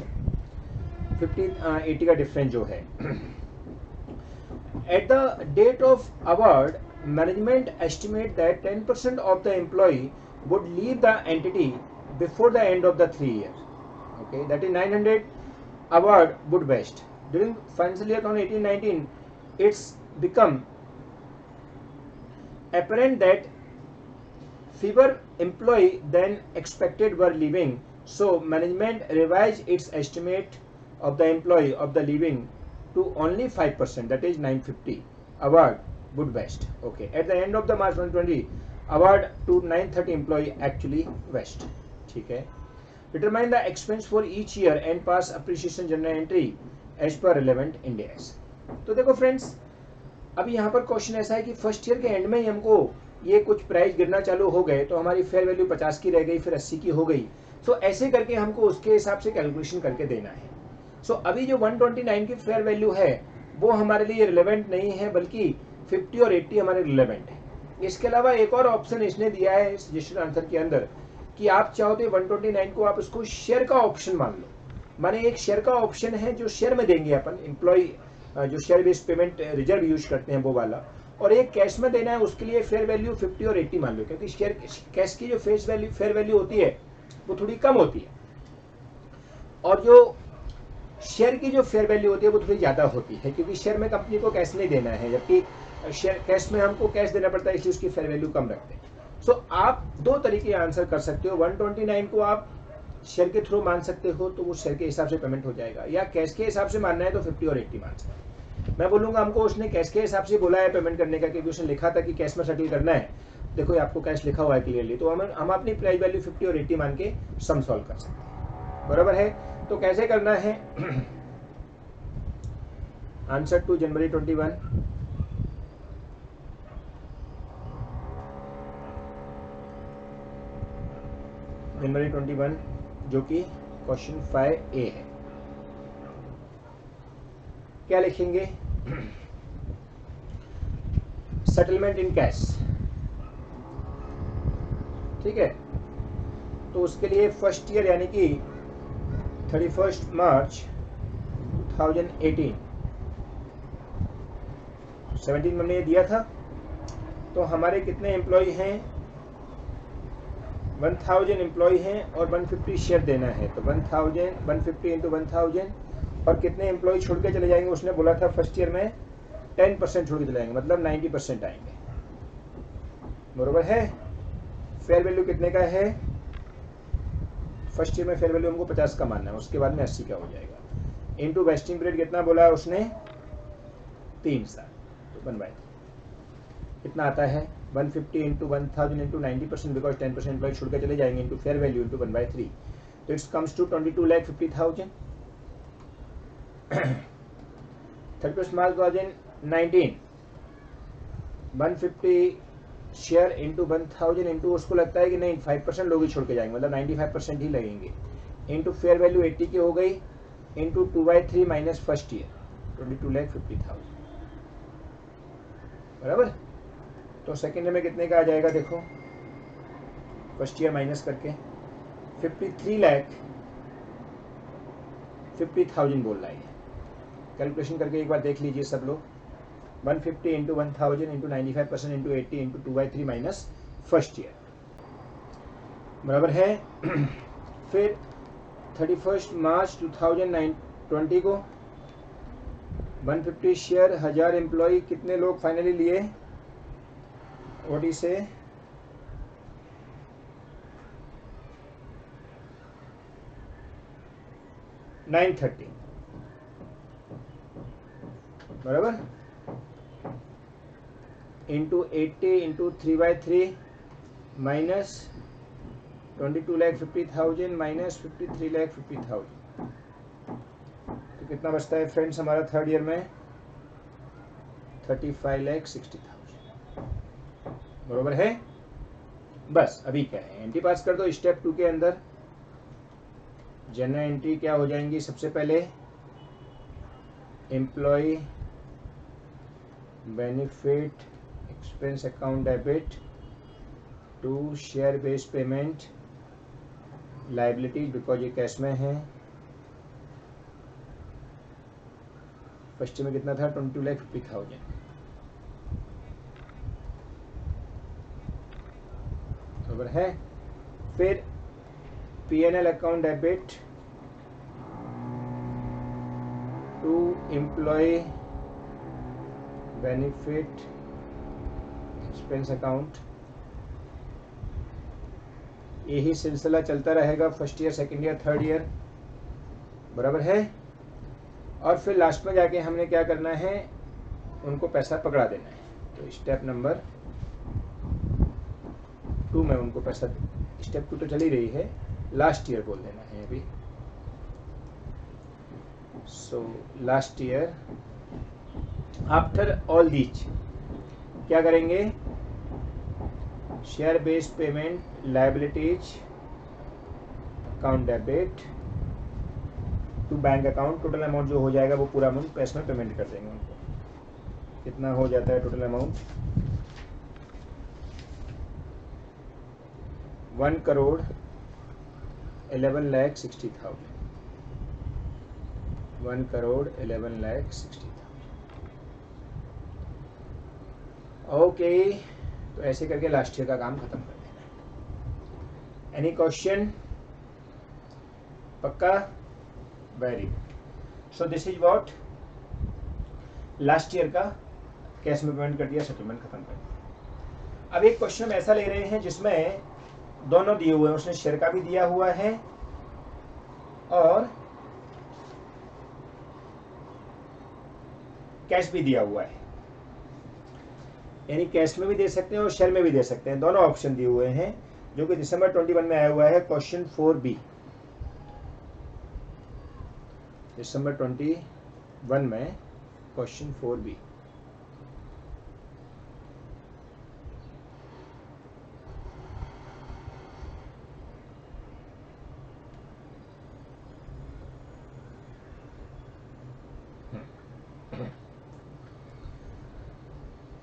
80 का difference जो है। At the date of award, management estimate that 10% of the employee would leave the entity before the end of the 3 years. Okay, that is 900 award would vest. During financial year 2018-19, it's become apparent that fewer employee than expected were leaving, so management revised its estimate of the employee of the leaving to only 5%, that is 950 award would vest. Okay, at the end of the March 2020 award to 930 employee actually vest. ठीक है। Determine the expense for each year and pass appreciation journal entry as per relevant Ind AS। तो देखो friends, अभी यहाँ पर question ऐसा है कि फर्स्ट ईयर के एंड में ही हमको ये कुछ प्राइस गिरना चालू हो गए, तो हमारी फेयर वैल्यू 50 की रह गई, फिर 80 की हो गई। सो ऐसे करके हमको उसके हिसाब से कैलकुलेशन करके देना है। सो अभी जो 129 की फेयर वैल्यू है वो हमारे लिए रिलेवेंट नहीं है, बल्कि 50 और 80 हमारे रिलेवेंट है। इसके अलावा एक और ऑप्शन इसने दिया है इस सजेशन आंसर के अंदर कि आप चाहो तो 129 को आप उसको शेयर का ऑप्शन मान लो। माने एक शेयर का ऑप्शन है जो शेयर में देंगे अपन एम्प्लॉय, जो share based payment reserve use करते हैं वो वाला, और एक कैश में देना है, उसके लिए फेयर वैल्यू 50 और 80 मान लो, क्योंकि शेयर कैश की जो फेयर वैल्यू होती है वो थोड़ी कम होती है और जो शेयर की जो फेयर वैल्यू होती है वो थोड़ी ज्यादा होती है, क्योंकि शेयर में कंपनी को कैश नहीं देना है, जबकि शेयर कैश में हमको कैश देना पड़ता है, इसलिए उसकी फेयर वैल्यू कम रखते हैं। सो आप दो तरीके आंसर कर सकते हो। 129 को आप शेयर के थ्रू मान सकते हो तो वो शेयर के हिसाब से पेमेंट हो जाएगा, या कैश के हिसाब से मानना है तो 50 और 80 मान सकते हैं। मैं बोलूंगा हमको उसने कैश के हिसाब से बोला है पेमेंट करने का, क्योंकि उसने लिखा था कि कैश में सेटल करना है। देखो आपको कैश लिखा हुआ है क्लियरली, तो हम अपनी प्राइस वैल्यू 50 और 80 मान के सम सॉल्व कर सकते हैं। बराबर है। तो कैसे करना है, आंसर टू जनवरी 21। जनवरी 21 जो कि क्वेश्चन 5A है। क्या लिखेंगे, सेटलमेंट इन कैश। ठीक है। तो उसके लिए फर्स्ट ईयर यानी कि 31 मार्च 2018 17 में हमने ये दिया था, तो हमारे कितने एम्प्लॉय हैं, 1000 एम्प्लॉय हैं और 150 शेयर देना है, तो 1000 150 इंटू 1000 और कितने एम्प्लॉय छोड़ के चले जाएंगे, उसने बोला था फर्स्ट ईयर में 10% छोड़ के चले जाएंगे, मतलब 90% आएंगे, बरोबर है। फेयर वैल्यू कितने का है, फर्स्ट ईयर में फेयर वैल्यू हमको 50 का मानना है, उसके बाद में 80 का हो जाएगा, इनटू वेस्टिंग पीरियड कितना बोला है उसने 3 साल, तो 1/3 कितना आता है 150 इंटू 1000 इंटू 90% बिकॉज 10% एम्प्लॉय छोड़ के चले जाएंगे इंटू फेयर वैल्यू इंटू 1/3, तो इट्स कम्स टू 22,50,000। 31 मार्च 2019 150 शेयर इंटू 1000 इंटू उसको लगता है कि नहीं 5% लोग ही छोड़ के जाएंगे, मतलब 95% ही लगेंगे, इंटू फेयर वैल्यू 80 की हो गई, इंटू 2/3 माइनस फर्स्ट ईयर 22,50,000, बराबर। तो सेकेंड में कितने का आ जाएगा देखो, फर्स्ट ईयर माइनस करके 53,50,000 बोल रहा है, कैलकुलेशन करके एक बार देख लीजिए सब लोग, 150 into 1000 into 95% into 80 into 2/3 minus first year, बराबर है। फिर 31 मार्च 2020 को 150 शेयर 1000 एम्प्लॉय कितने लोग फाइनली लिए, व्हाट इज से 930, बराबर, इंटू 80 इंटू 3/3 माइनस 22,50,000 माइनस 53,50,000, तो कितना बचता है फ्रेंड्स हमारा थर्ड ईयर में 35,60,000, बरोबर है। बस अभी क्या है, एंट्री पास कर दो। स्टेप 2 के अंदर जनरल एंट्री क्या हो जाएंगी, सबसे पहले employ benefit expense account debit to share based payment liability, because ये कैश में है। फर्स्ट में कितना था 22,50,000, बराबर है। फिर P&L account debit to employ benefit expense account, यही सिलसिला चलता रहेगा first year, second year, third year, बराबर है। और फिर लास्ट में जाके हमने क्या करना है, उनको पैसा पकड़ा देना है, तो स्टेप नंबर 2 में उनको पैसा, स्टेप 2 तो चली रही है, लास्ट ईयर बोल देना है अभी। So last year after all these क्या करेंगे, share based payment liabilities account debit to bank account, total amount जो हो जाएगा वो पूरा अमाउंट पैसे में पेमेंट कर देंगे उनको। कितना हो जाता है टोटल अमाउंट 1,11,60,000, 1,11,60,000। ओके, तो ऐसे करके लास्ट ईयर का काम खत्म कर देना। एनी क्वेश्चन, पक्का, very good. So this is what, last year का कैश में पेमेंट कर दिया, सेटलमेंट खत्म कर दिया। अब एक क्वेश्चन ऐसा ले रहे हैं जिसमें दोनों दिए हुए हैं, उसने शेयर का भी दिया हुआ है और कैश भी दिया हुआ है, यानी कैश में भी दे सकते हैं और शेयर में भी दे सकते हैं, दोनों ऑप्शन दिए हुए हैं, जो कि दिसंबर 21 में आया हुआ है क्वेश्चन 4B। दिसंबर 21 में question 4B।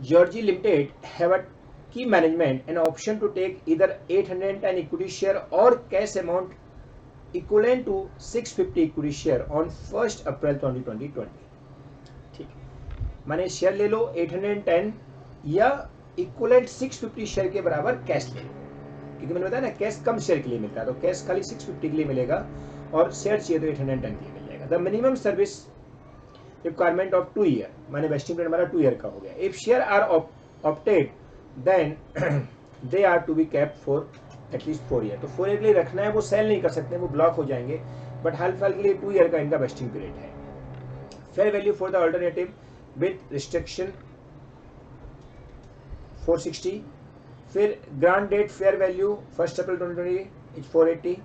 Georgie Limited have a key management an option to take either 810 equity share or cash amount equivalent to 650 equity share on 1st April 2020। ठीक है, माने शेयर ले लो 810 या इक्वलेंट 650 शेयर के बराबर कैश ले लो, क्योंकि मैंने बताया ना कैश कम शेयर के लिए मिलता है, तो कैश खाली 650 के लिए मिलेगा और शेयर चाहिए तो 810 के लिए मिल जाएगा। The minimum service requirement of 2 year, माने वेस्टिंग पीरियड हमारा 2 ईयर का हो गया। If share are opted then they are to be kept for at least 4 year. तो 4 ईयर के लिए रखना है, वो सेल नहीं कर सकते, वो ब्लॉक हो जाएंगे, बट हाल फिलहाल के लिए 2 ईयर का इनका वेस्टिंग पीरियड है। Fair value for the alternative with restriction 460। फिर ग्रांट डेट फेयर वैल्यू 1 अप्रैल 2020 इज 480।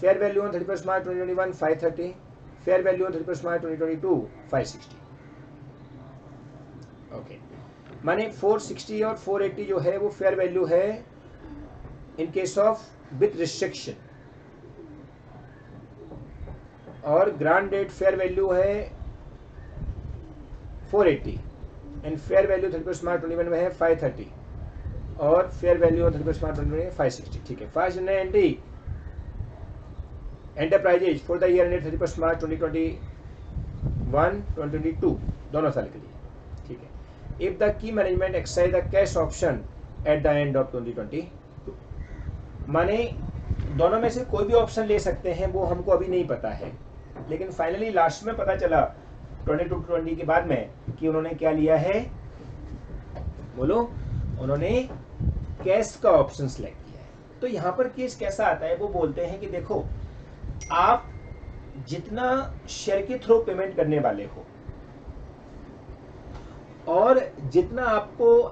फेयर वैल्यू ऑन 31 मार्च 2021 530। फेयर वैल्यू ऑन 31 मार्च 2022 560। ओके, माने 460 और 480 जो है वो फेयर वैल्यू है in case of with restriction, और ग्रांट डेट फेयर वैल्यू है 480 एंड फेयर वैल्यू 31 मार्च 2021 में है 530 और फेयर वैल्यू 31 मार्च 2021 560। ठीक है, first entry enterprises for the year ended 31 मार्च 2021 2022 दोनों साल के लिए। ठीक है, if the key management exercise the cash option eight the end of 2022, माने दोनों में से कोई भी ऑप्शन ले सकते हैं, वो हमको अभी नहीं पता है, लेकिन फाइनली लास्ट में पता चला 22-20 के बाद में कि उन्होंने क्या लिया है, बोलो, उन्होंने कैश का ऑप्शन सिलेक्ट किया है। तो यहां पर केस कैसा आता है, वो बोलते हैं कि देखो आप जितना शेयर के थ्रू पेमेंट करने वाले हो और जितना आपको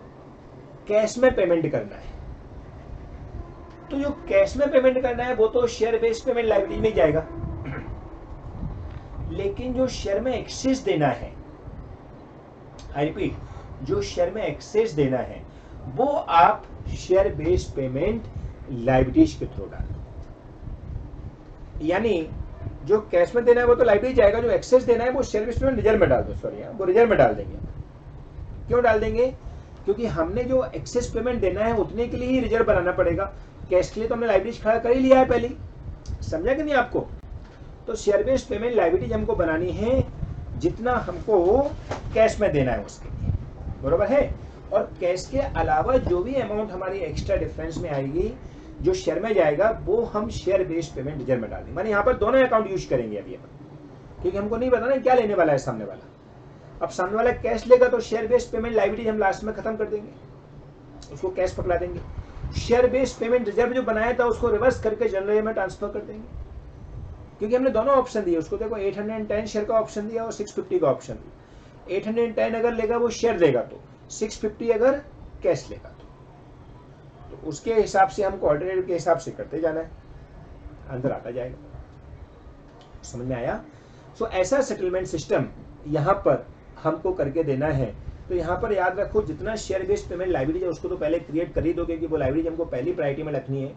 कैश में पेमेंट करना है, तो जो कैश में पेमेंट करना है वो तो शेयर बेस्ड पेमेंट लायबिलिटी में जाएगा, लेकिन जो शेयर में एक्सेस देना है, आई रिपीट, जो शेयर में एक्सेस देना है वो आप शेयर बेस्ड पेमेंट लायबिलिटीज के थ्रू डाल दो। यानी जो कैश में देना है वो तो लायबिलिटी जाएगा, जो एक्सेस देना है वो शेयर बेस्ड पेमेंट रिजर्व में डाल दो, सॉरी वो रिजर्व में डाल देंगे। क्यों डाल देंगे? क्योंकि हमने जो एक्सेस पेमेंट देना है उतने के लिए ही रिजर्व बनाना पड़ेगा, कैश के लिए तो हमने लायबिलिटी खड़ा कर ही लिया है पहले, समझा कि नहीं आपको? तो शेयर बेस्ड पेमेंट लायबिलिटी हमको बनानी है जितना हमको कैश में देना है उसके लिए, बरोबर है। और कैश के अलावा जो भी अमाउंट हमारी एक्स्ट्रा डिफरेंस में आएगी जो शेयर में जाएगा वो हम शेयर बेस्ड पेमेंट रिजर्व में डाल देंगे। माने यहाँ पर दोनों अकाउंट यूज करेंगे अभी अपन, क्योंकि हमको नहीं पता ना क्या लेने वाला है सामने वाला। अब सामने वाला कैश लेगा तो शेयर बेस्ड पेमेंट लायबिलिटी हम लास्ट में खत्म कर देंगे, उसको कैश पकड़ा देंगे। शेयर बेस्ड पेमेंट रिजर्व जो बनाया था उसको रिवर्स करके जनरल में ट्रांसफर कर देंगे, क्योंकि हमने दोनों ऑप्शन दिए उसको। देखो 810 शेयर का ऑप्शन दिया और 650 का ऑप्शन दिया। 810 अगर लेगा वो शेयर देगा तो, 650 अगर कैश लेगा तो उसके हिसाब से हमको ऑल्टरनेटिव के हिसाब से करते जाना है, अंदर आता जाएगा। समझ में आया? सो ऐसा सेटलमेंट सिस्टम यहाँ पर हमको करके देना है। तो यहाँ पर याद रखो जितना शेयर बेस्ड पेमेंट लायबिलिटी है उसको तो पहले क्रिएट कर ही दो, क्योंकि वो लायबिलिटी हमको पहली प्रायोरिटी में रखनी है।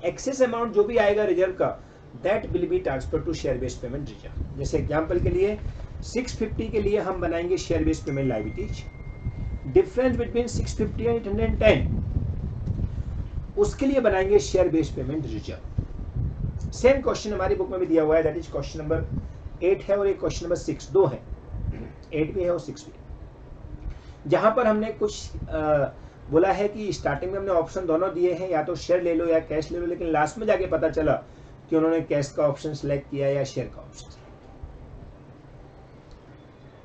एक्सेस अमाउंट जो भी आएगा रिजर्व का that will be transfer to share based payment reserve. जैसे एग्जांपल के लिए 650 के लिए हम बनाएंगे share based payment liabilities, difference between 650 and 810 उसके लिए बनाएंगे share based payment reserve. Same question हमारी बुक में भी दिया हुआ है, दैट इज क्वेश्चन नंबर 8 है और एक क्वेश्चन नंबर 6, दो है, 8 भी है और 6 भी। जहां पर हमने कुछ बोला है कि स्टार्टिंग में हमने ऑप्शन दोनों दिए हैं, या तो शेयर ले लो या कैश ले लो, लेकिन लास्ट में जाके पता चला कि उन्होंने कैश का ऑप्शन सिलेक्ट किया या शेयर का ऑप्शन सिलेक्ट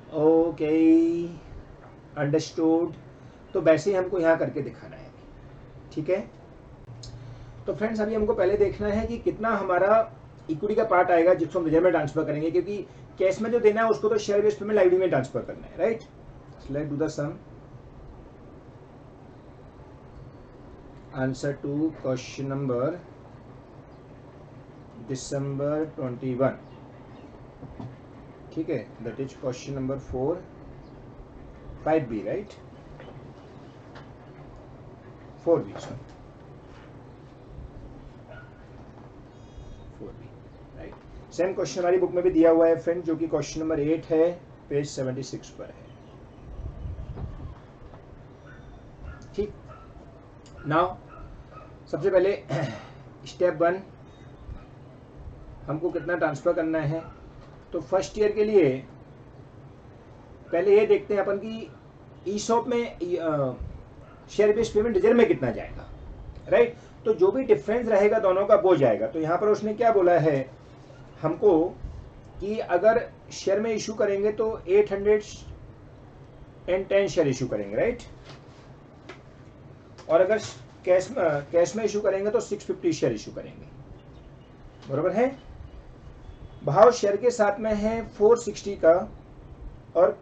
किया। Okay, understood. तो वैसे ही हमको यहाँ करके दिखाना है, ठीक है। तो फ्रेंड्स अभी हमको पहले देखना है कि कितना हमारा इक्विटी का पार्ट आएगा जिसको हम रिजर्व में ट्रांसफर करेंगे, क्योंकि कैश में जो देना है उसको तो शेयर बेस्ड पेमेंट लायबिलिटी में ट्रांसफर करना है, right. Let's do the sum. Answer to question number December 21, ठीक है, that is question number 5B, right, 4B, sorry 4B, right. Same question हमारी बुक में भी दिया हुआ है फ्रेंड, जो कि क्वेश्चन नंबर 8 है, पेज 76 पर है, ठीक। नाउ सबसे पहले स्टेप 1 हमको कितना ट्रांसफर करना है। तो फर्स्ट ईयर के लिए पहले ये देखते हैं अपन कि ईशॉप में शेयर बेस्ड पेमेंट रिजर्व में कितना जाएगा, राइट। तो जो भी डिफरेंस रहेगा दोनों का वो जाएगा। तो यहाँ पर उसने क्या बोला है हमको कि अगर शेयर में इशू करेंगे तो 810 शेयर इशू करेंगे, राइट। और अगर कैश में इशू करेंगे तो 650 शेयर इशू करेंगे, बरोबर है। भाव शेयर के साथ में है 460 का और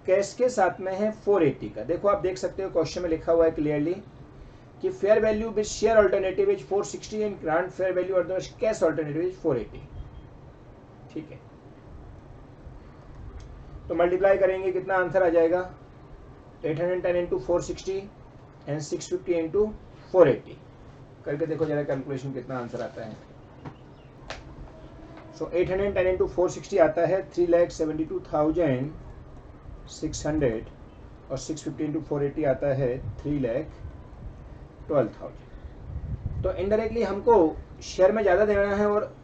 कैश के साथ में है 480 का। देखो आप देख सकते हो क्वेश्चन में लिखा हुआ है क्लियरली कि fair value with share alternative is 460 and grant fair value और कैश अल्टरनेटिव इज 480। ठीक है, तो मल्टीप्लाई करेंगे कितना आंसर आ जाएगा 810 इंटू 460 एंड 650 इंटू 480 करके देखो जरा कैलकुलेशन कितना आंसर आता है। सो 810 इंटू 460 आता है 3,72,600 और 650 इंटू 480 आता है 3,12,000। तो इनडायरेक्टली हमको शेयर में ज़्यादा देना है और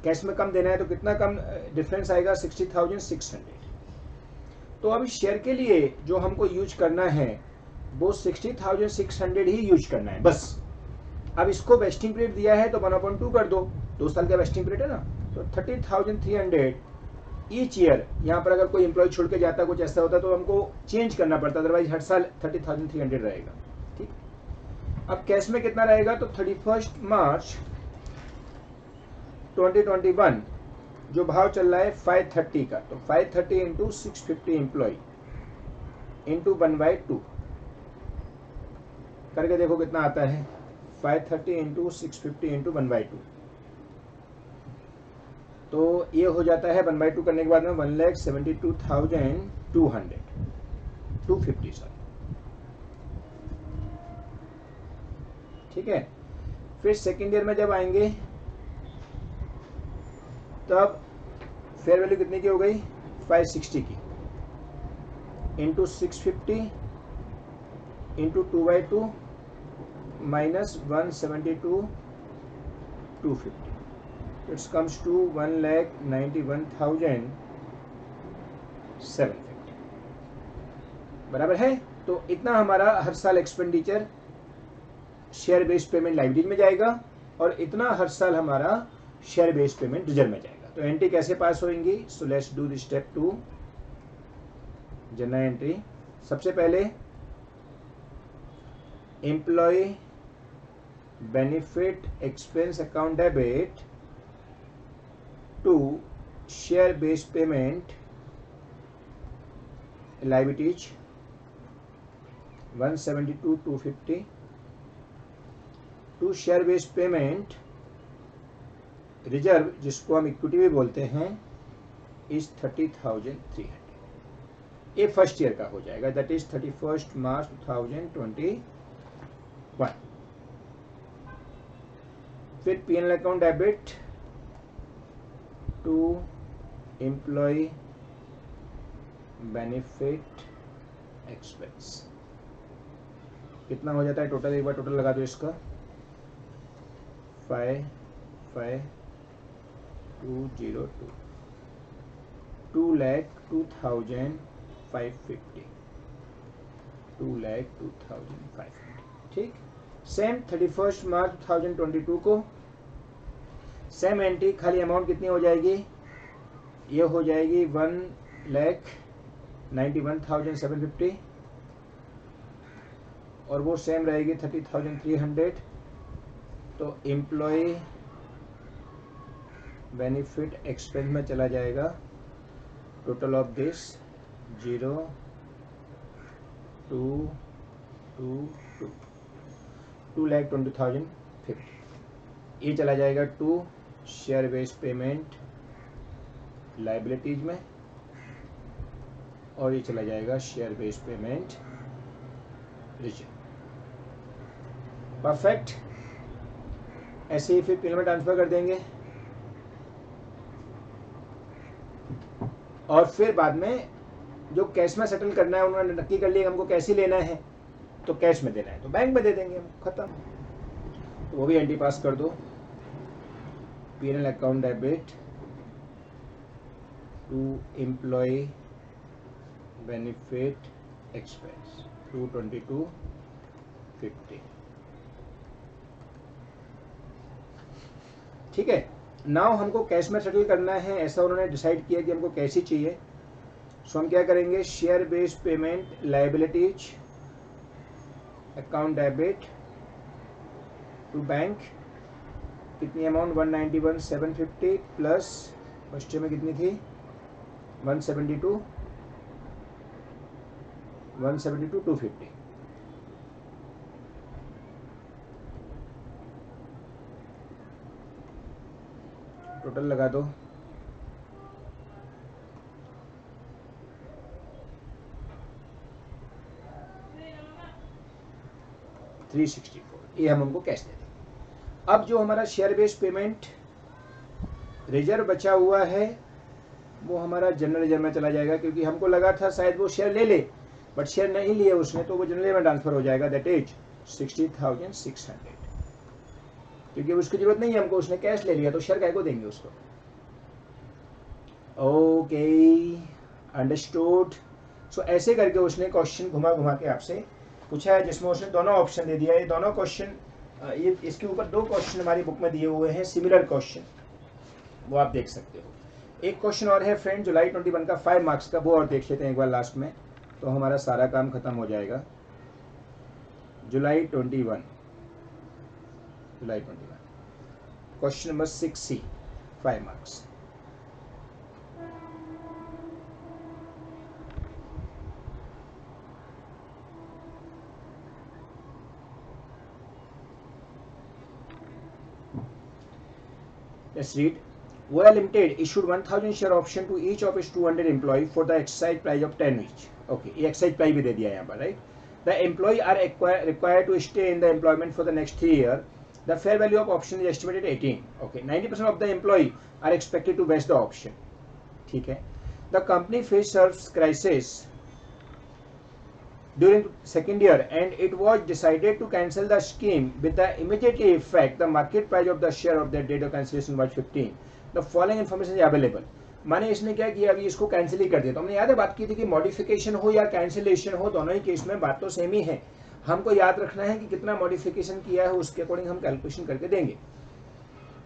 कैश में कम देना है, तो कितना कम डिफरेंस आएगा 60,600। तो अभी शेयर के लिए जो हमको यूज करना है वो 60,600 ही यूज करना है बस। अब इसको वेस्टिंग पीरियड दिया है तो 1/2 कर दो, 2 साल का वेस्टिंग पीरियड है ना। तो 30,300 ईच ईयर। यहाँ पर अगर कोई एम्प्लॉय छोड़ के जाता कुछ ऐसा होता तो हमको चेंज करना पड़ता, अदरवाइज हर साल 30,300 रहेगा। ठीक, अब कैश में कितना रहेगा तो 31 मार्च 2021 जो भाव चल रहा है 530 का, तो 530 इंटू 650 एम्प्लॉय इंटू 1/2 करके देखो कितना आता है 530 इंटू 650 इंटू 1/2। तो ये हो जाता है 1/2 करने के बाद में 1,72,250 सॉरी। ठीक है, फिर सेकेंड ईयर में जब आएंगे तब फेयर वैल्यू कितने की हो गई 560 की into 650 into 2/2 minus 172,250। It's comes to 1,91,750 बराबर है। तो इतना हमारा हर साल expenditure share based payment liability में जाएगा और इतना हर साल हमारा शेयर बेस्ड पेमेंट रिजर्व में जाएगा। तो एंट्री कैसे पास होंगी, so let's do the step 2 journal entry. सबसे पहले employ benefit expense account debit to share based payment liabilities 172,250 to share based payment reserve जिसको हम इक्विटी भी बोलते हैं इज 30,300। ये फर्स्ट ईयर का हो जाएगा, दैट इज 31 मार्च 2021। फिर P and L account debit to employ benefit expense कितना हो जाता है टोटल, एक बार टोटल लगा दो इसका 5,5,202 2,02,550 2,02,550। ठीक, सेम 31 मार्च 2022 को सेम एंट्री, खाली अमाउंट कितनी हो जाएगी, ये हो जाएगी 1,91,750 और वो सेम रहेगी 30,300। तो एम्प्लॉय बेनिफिट एक्सपेंस में चला जाएगा टोटल ऑफ दिस 2,20,050 ये चला जाएगा to share based payment liabilities में और ये चला जाएगा share based payment reserve. Perfect, ऐसे ही फिर पीएनएल में ट्रांसफर कर देंगे और फिर बाद में जो कैश में सेटल करना है उन्होंने नक्की कर लिया हमको कैसे लेना है, तो कैश में देना है तो बैंक में दे देंगे हम, खत्म। तो वो भी एंट्री पास कर दो, P and L account debit to employ benefit expense 222 50। ठीक है, नाउ हमको कैश में सेटल करना है, ऐसा उन्होंने डिसाइड किया कि हमको कैश ही चाहिए। सो हम क्या करेंगे, share based payment liabilities account debit to bank, कितनी अमाउंट 191,750 प्लस फर्स्ट में कितनी थी 172 250। टोटल लगा दो 364, ये हम हमको कैश दे देंगे। अब जो हमारा शेयर बेस्ड पेमेंट रिजर्व बचा हुआ है वो हमारा जनरल रिजर्व में चला जाएगा, क्योंकि हमको लगा था शायद वो शेयर ले ले, बट शेयर नहीं लिए उसने, तो वो जनरल में ट्रांसफर हो जाएगा, दैट इज 60,600, क्योंकि उसकी जरूरत नहीं है हमको, उसने कैश ले लिया तो शेयर काहे को देंगे उसको। Okay, understood. सो ऐसे करके उसने क्वेश्चन घुमा घुमा के आपसे पूछा है, जिसमें उसने दोनों ऑप्शन दे दिया है। ये दोनों क्वेश्चन, ये इसके ऊपर 2 क्वेश्चन हमारी बुक में दिए हुए हैं, सिमिलर क्वेश्चन, वो आप देख सकते हो। एक क्वेश्चन और है फ्रेंड जुलाई 21 का 5 मार्क्स का, वो और देख लेते हैं एक बार लास्ट में, तो हमारा सारा काम खत्म हो जाएगा। जुलाई 21 question number 6C 5 marks. Let's read. Voya Limited issued 1,000 share option to each of its 200 employee for the exercise price of 10 each. Okay, ये exercise price भी दे दिया यहाँ पर, right? The employee are required to stay in the employment for the next 3 years. The fair value of option is estimated 18. Okay, 90% of the employee are expected to vest the option. ठीक है. The company faced crisis during second year and it was decided to cancel the scheme with the immediate effect. The market price of the share of that date of cancellation was 15. The following information is available. माने इसने क्या किया, अभी इसको cancel ही कर दिया। तो हमने याद है बात की थी कि मॉडिफिकेशन हो या कैंसिलेशन हो, दोनों ही केस में बात तो सेम ही है। हमको याद रखना है कि कितना मॉडिफिकेशन किया है, उसके अकॉर्डिंग हम कैलकुलेशन करके देंगे।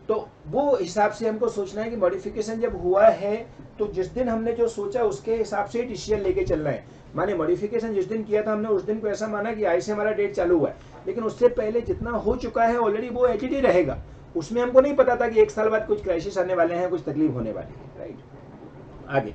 तो वो हिसाब से हमको सोचना है कि मॉडिफिकेशन जब हुआ है तो जिस दिन हमने जो सोचा उसके हिसाब से डिसीजन लेके चलना है। माने मॉडिफिकेशन जिस दिन किया था हमने उस दिन को ऐसा माना कि आज से हमारा डेट चालू हुआ है, लेकिन उससे पहले जितना हो चुका है ऑलरेडी वो एच डी रहेगा। उसमें हमको नहीं पता था कि 1 साल बाद कुछ क्राइसिस आने वाले हैं, कुछ तकलीफ होने वाली है, राइट। आगे,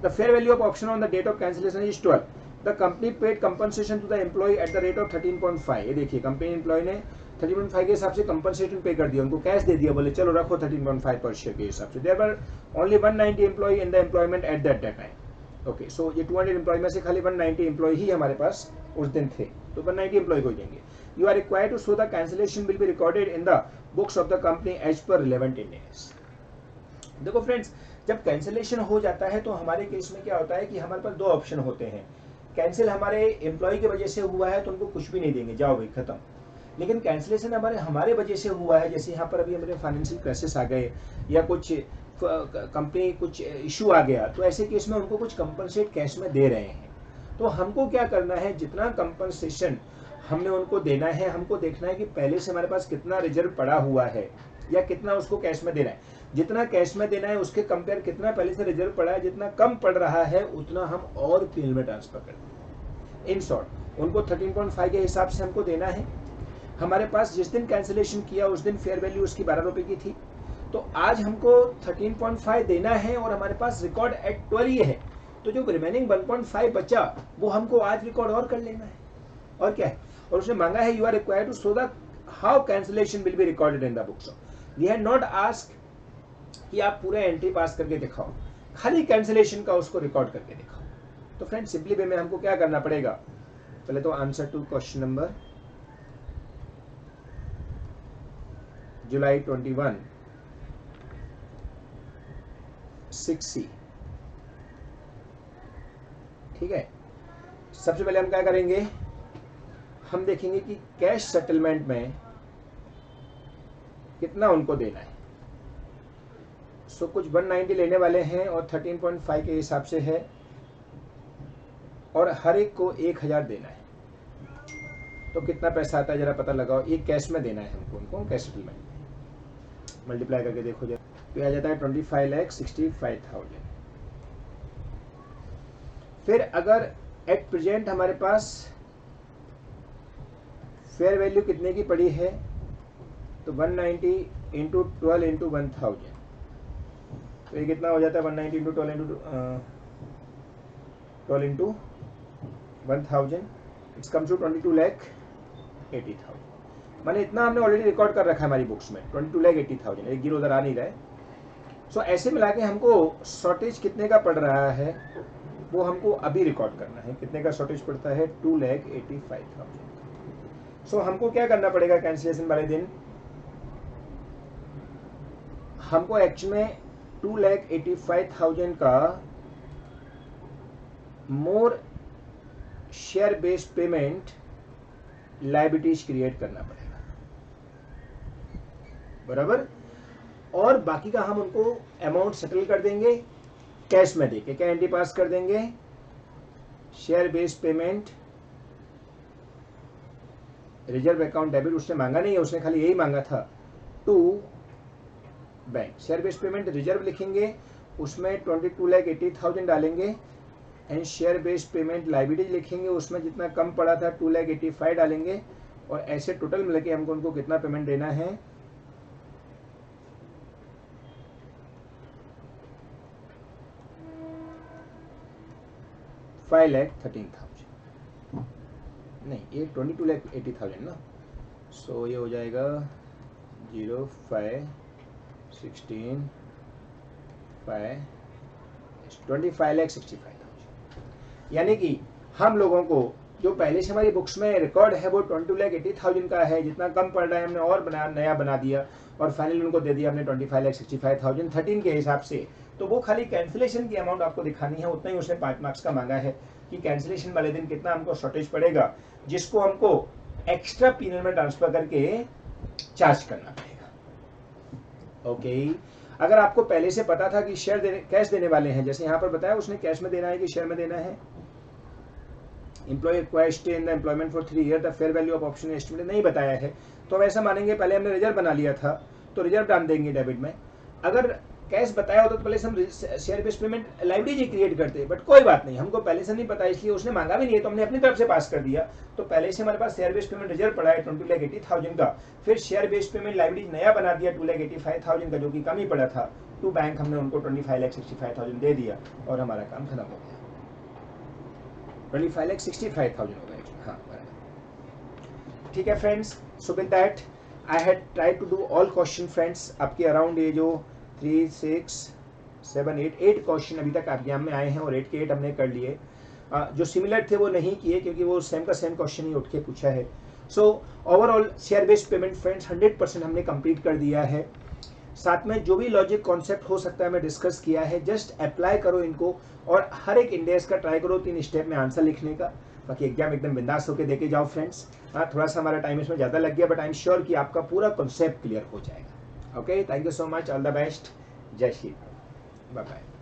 the fair value of option on the date of cancellation is 12। The company paid compensation to the employ at the rate of 13.5। ये देखिए कंपनी एम्प्लॉय ने 13.5 के हिसाब से कंपनसेशन पे कर दिया, उनको कैश दे दिया, बोले चलो रखो 13.5 पर शेयर के हिसाब से। There were only 190 employee in the employment at that time. Okay, so ये 200 एम्प्लॉय में से खाली 190 एम्प्लॉय ही हमारे पास उस दिन थे, तो 190 एम्प्लॉय को देंगे। You are required to show the cancellation will be recorded in the books of the company as per relevant index. देखो फ्रेंड्स, जब कैंसिलेशन हो जाता है तो हमारे केस में क्या होता है कि हमारे पास 2 ऑप्शन होते हैं। कैंसिल हमारे एम्प्लॉय की वजह से हुआ है तो उनको कुछ भी नहीं देंगे, जाओ भाई खत्म। लेकिन कैंसिलेशन हमारे वजह से हुआ है, जैसे यहाँ पर अभी हमारे फाइनेंशियल क्राइसिस आ गए या कुछ कंपनी कुछ इशू आ गया, तो ऐसे केस में उनको कुछ कंपनसेट कैश में दे रहे हैं। तो हमको क्या करना है, जितना कंपनसेशन हमने उनको देना है, हमको देखना है कि पहले से हमारे पास कितना रिजर्व पड़ा हुआ है या कितना उसको कैश में देना है। जितना कैश में देना है उसके कंपेयर कितना पहले से रिजर्व पड़ा है, जितना कम पड़ रहा है उतना हम और पीएल में ट्रांसफर कर देंगे। इन शॉर्ट उनको 13.5 के हिसाब से हमको देना है। हमारे पास जिस दिन कैंसिलेशन किया उस दिन फेयर वैल्यू उसकी 12 रुपए की थी, तो आज हमको 13.5 देना है और हमारे पास रिकॉर्ड एट 12 है, तो जो रिमेनिंग 1.5 बचा वो हमको आज रिकॉर्ड और कर लेना है। और क्या है, और उसने मांगा है you are required to show the how cancellation will be recorded in the books. We have not ask कि आप पूरा एंट्री पास करके दिखाओ, खाली कैंसिलेशन का उसको रिकॉर्ड करके दिखाओ। तो फ्रेंड सिंपली वे में हमको क्या करना पड़ेगा, पहले तो आंसर टू क्वेश्चन नंबर जुलाई 21 6C। ठीक है, सबसे पहले हम क्या करेंगे, हम देखेंगे कि कैश सेटलमेंट में कितना उनको देना है। सो कुछ 190 लेने वाले हैं और 13.5 के हिसाब से है और हर एक को 1000 देना है। तो कितना पैसा आता है जरा पता लगाओ। ये कैश में देना है हमको, उनको कैश सेटलमेंट मल्टीप्लाई करके देखो जरा, तो आ जाता है 25,65,000। फिर अगर एट प्रेजेंट हमारे पास फेयर वैल्यू कितने की पड़ी है, तो 190 इंटू 12 इंटू 1000, तो ये कितना हो जाता है 190 into 12 into 1000, it's comes to 22,80,000। माने इतना हमने ऑलरेडी रिकॉर्ड कर रखा है हमारी बुक्स में, 22,80,000, एक जीरो उधर आ नहीं रहा है। सो ऐसे मिला के हमको शॉर्टेज कितने का पड़ रहा है वो हमको अभी रिकॉर्ड करना है। कितने का शॉर्टेज पड़ता है, 2,85,000। सो हमको क्या करना पड़ेगा कैंसिलेशन वाले दिन, हमको एक्चुअल में 2,85,000 का मोर share based payment liabilities create करना पड़ेगा, बराबर। और बाकी का हम उनको अमाउंट सेटल कर देंगे कैश में देके, क्या एंट्री पास कर देंगे, share based payment reserve account debit, उसने मांगा नहीं है, उसने खाली यही मांगा था, to bank. Share based payment reserve लिखेंगे, उसमें 22,80,000 डालेंगे, and share based payment liability लिखेंगे, उसमें जितना कम पड़ा था 2,85,000 डालेंगे, और ऐसे टोटल मिल के हमको उनको कितना पेमेंट देना है, 5,13,000। नहीं, ये 22,80,000 ना, सो ये हो जाएगा 25,65,000, यानी कि हम लोगों को जो पहले से हमारी बुक्स में रिकॉर्ड है वो 22,80,000 का है, जितना कम पड़ रहा है हमने और नया बना दिया, और फाइनली उनको दे दिया हमने 25,65,000 13 के हिसाब से। तो वो खाली कैंसिलेशन की अमाउंट आपको दिखानी है, उतना ही उसने 5 मार्क्स का मांगा है कि कैंसिलेशन वाले दिन कितना हमको शॉर्टेज पड़ेगा, जिसको हमको एक्स्ट्रा पीनल में ट्रांसफर करके चार्ज करना पड़ेगा। ओके, अगर आपको पहले से पता था कि कैश देने वाले हैं, जैसे यहाँ पर बताया उसने कैश में देना है कि शेयर में देना है, employ required stay in the employment for 3 year, the fair value of option estimate नहीं बताया है, तो हम ऐसा मानेंगे पहले हमने रिजर्व बना लिया था तो रिजर्व डाल देंगे डेबिट में। अगर कैश बताया होता तो पहले से हम share based payment liability create करते, बट कोई बात नहीं, हमको पहले से नहीं पता, इसलिए उसने मांगा भी नहीं है तो हमने अपनी तरफ से पास कर दिया। तो पहले से हमारे पास शेयर बेस्ड पेमेंट रिजर्व पड़ा है 22,80,000 का, फिर शेयर बेस्ड पेमेंट लायबिलिटी नया बना दिया 2,85,000 का, जो कि कम ही पड़ा था, टू बैंक हमने उनको 25,65,000 दे दिया और हमारा काम खत्म हो गया। 25,65,000 हो गया। हाँ, ठीक है friends. So with that I had tried to do all question friends, आपके अराउंड ये जो 3, 6, 7, 8 क्वेश्चन अभी तक एग्जाम में आए हैं, और 8 के 8 हमने कर लिए। जो सिमिलर थे वो नहीं किए क्योंकि वो सेम का सेम क्वेश्चन ही उठ के पूछा है। So overall share based payment friends 100% हमने कंप्लीट कर दिया है। साथ में जो भी लॉजिक कॉन्सेप्ट हो सकता है मैं डिस्कस किया है, जस्ट अप्लाई करो इनको, और हर एक इंडेक्स का ट्राई करो 3 स्टेप में आंसर लिखने का। बाकी एग्जाम एकदम बिंदास होकर देके जाओ फ्रेंड्स। हाँ, थोड़ा सा हमारा टाइम इसमें ज़्यादा लग गया, बट आई एम श्योर कि आपका पूरा कॉन्सेप्ट क्लियर हो जाएगा। Okay, thank you so much, all the best, जय श्री राम, बाय बाय।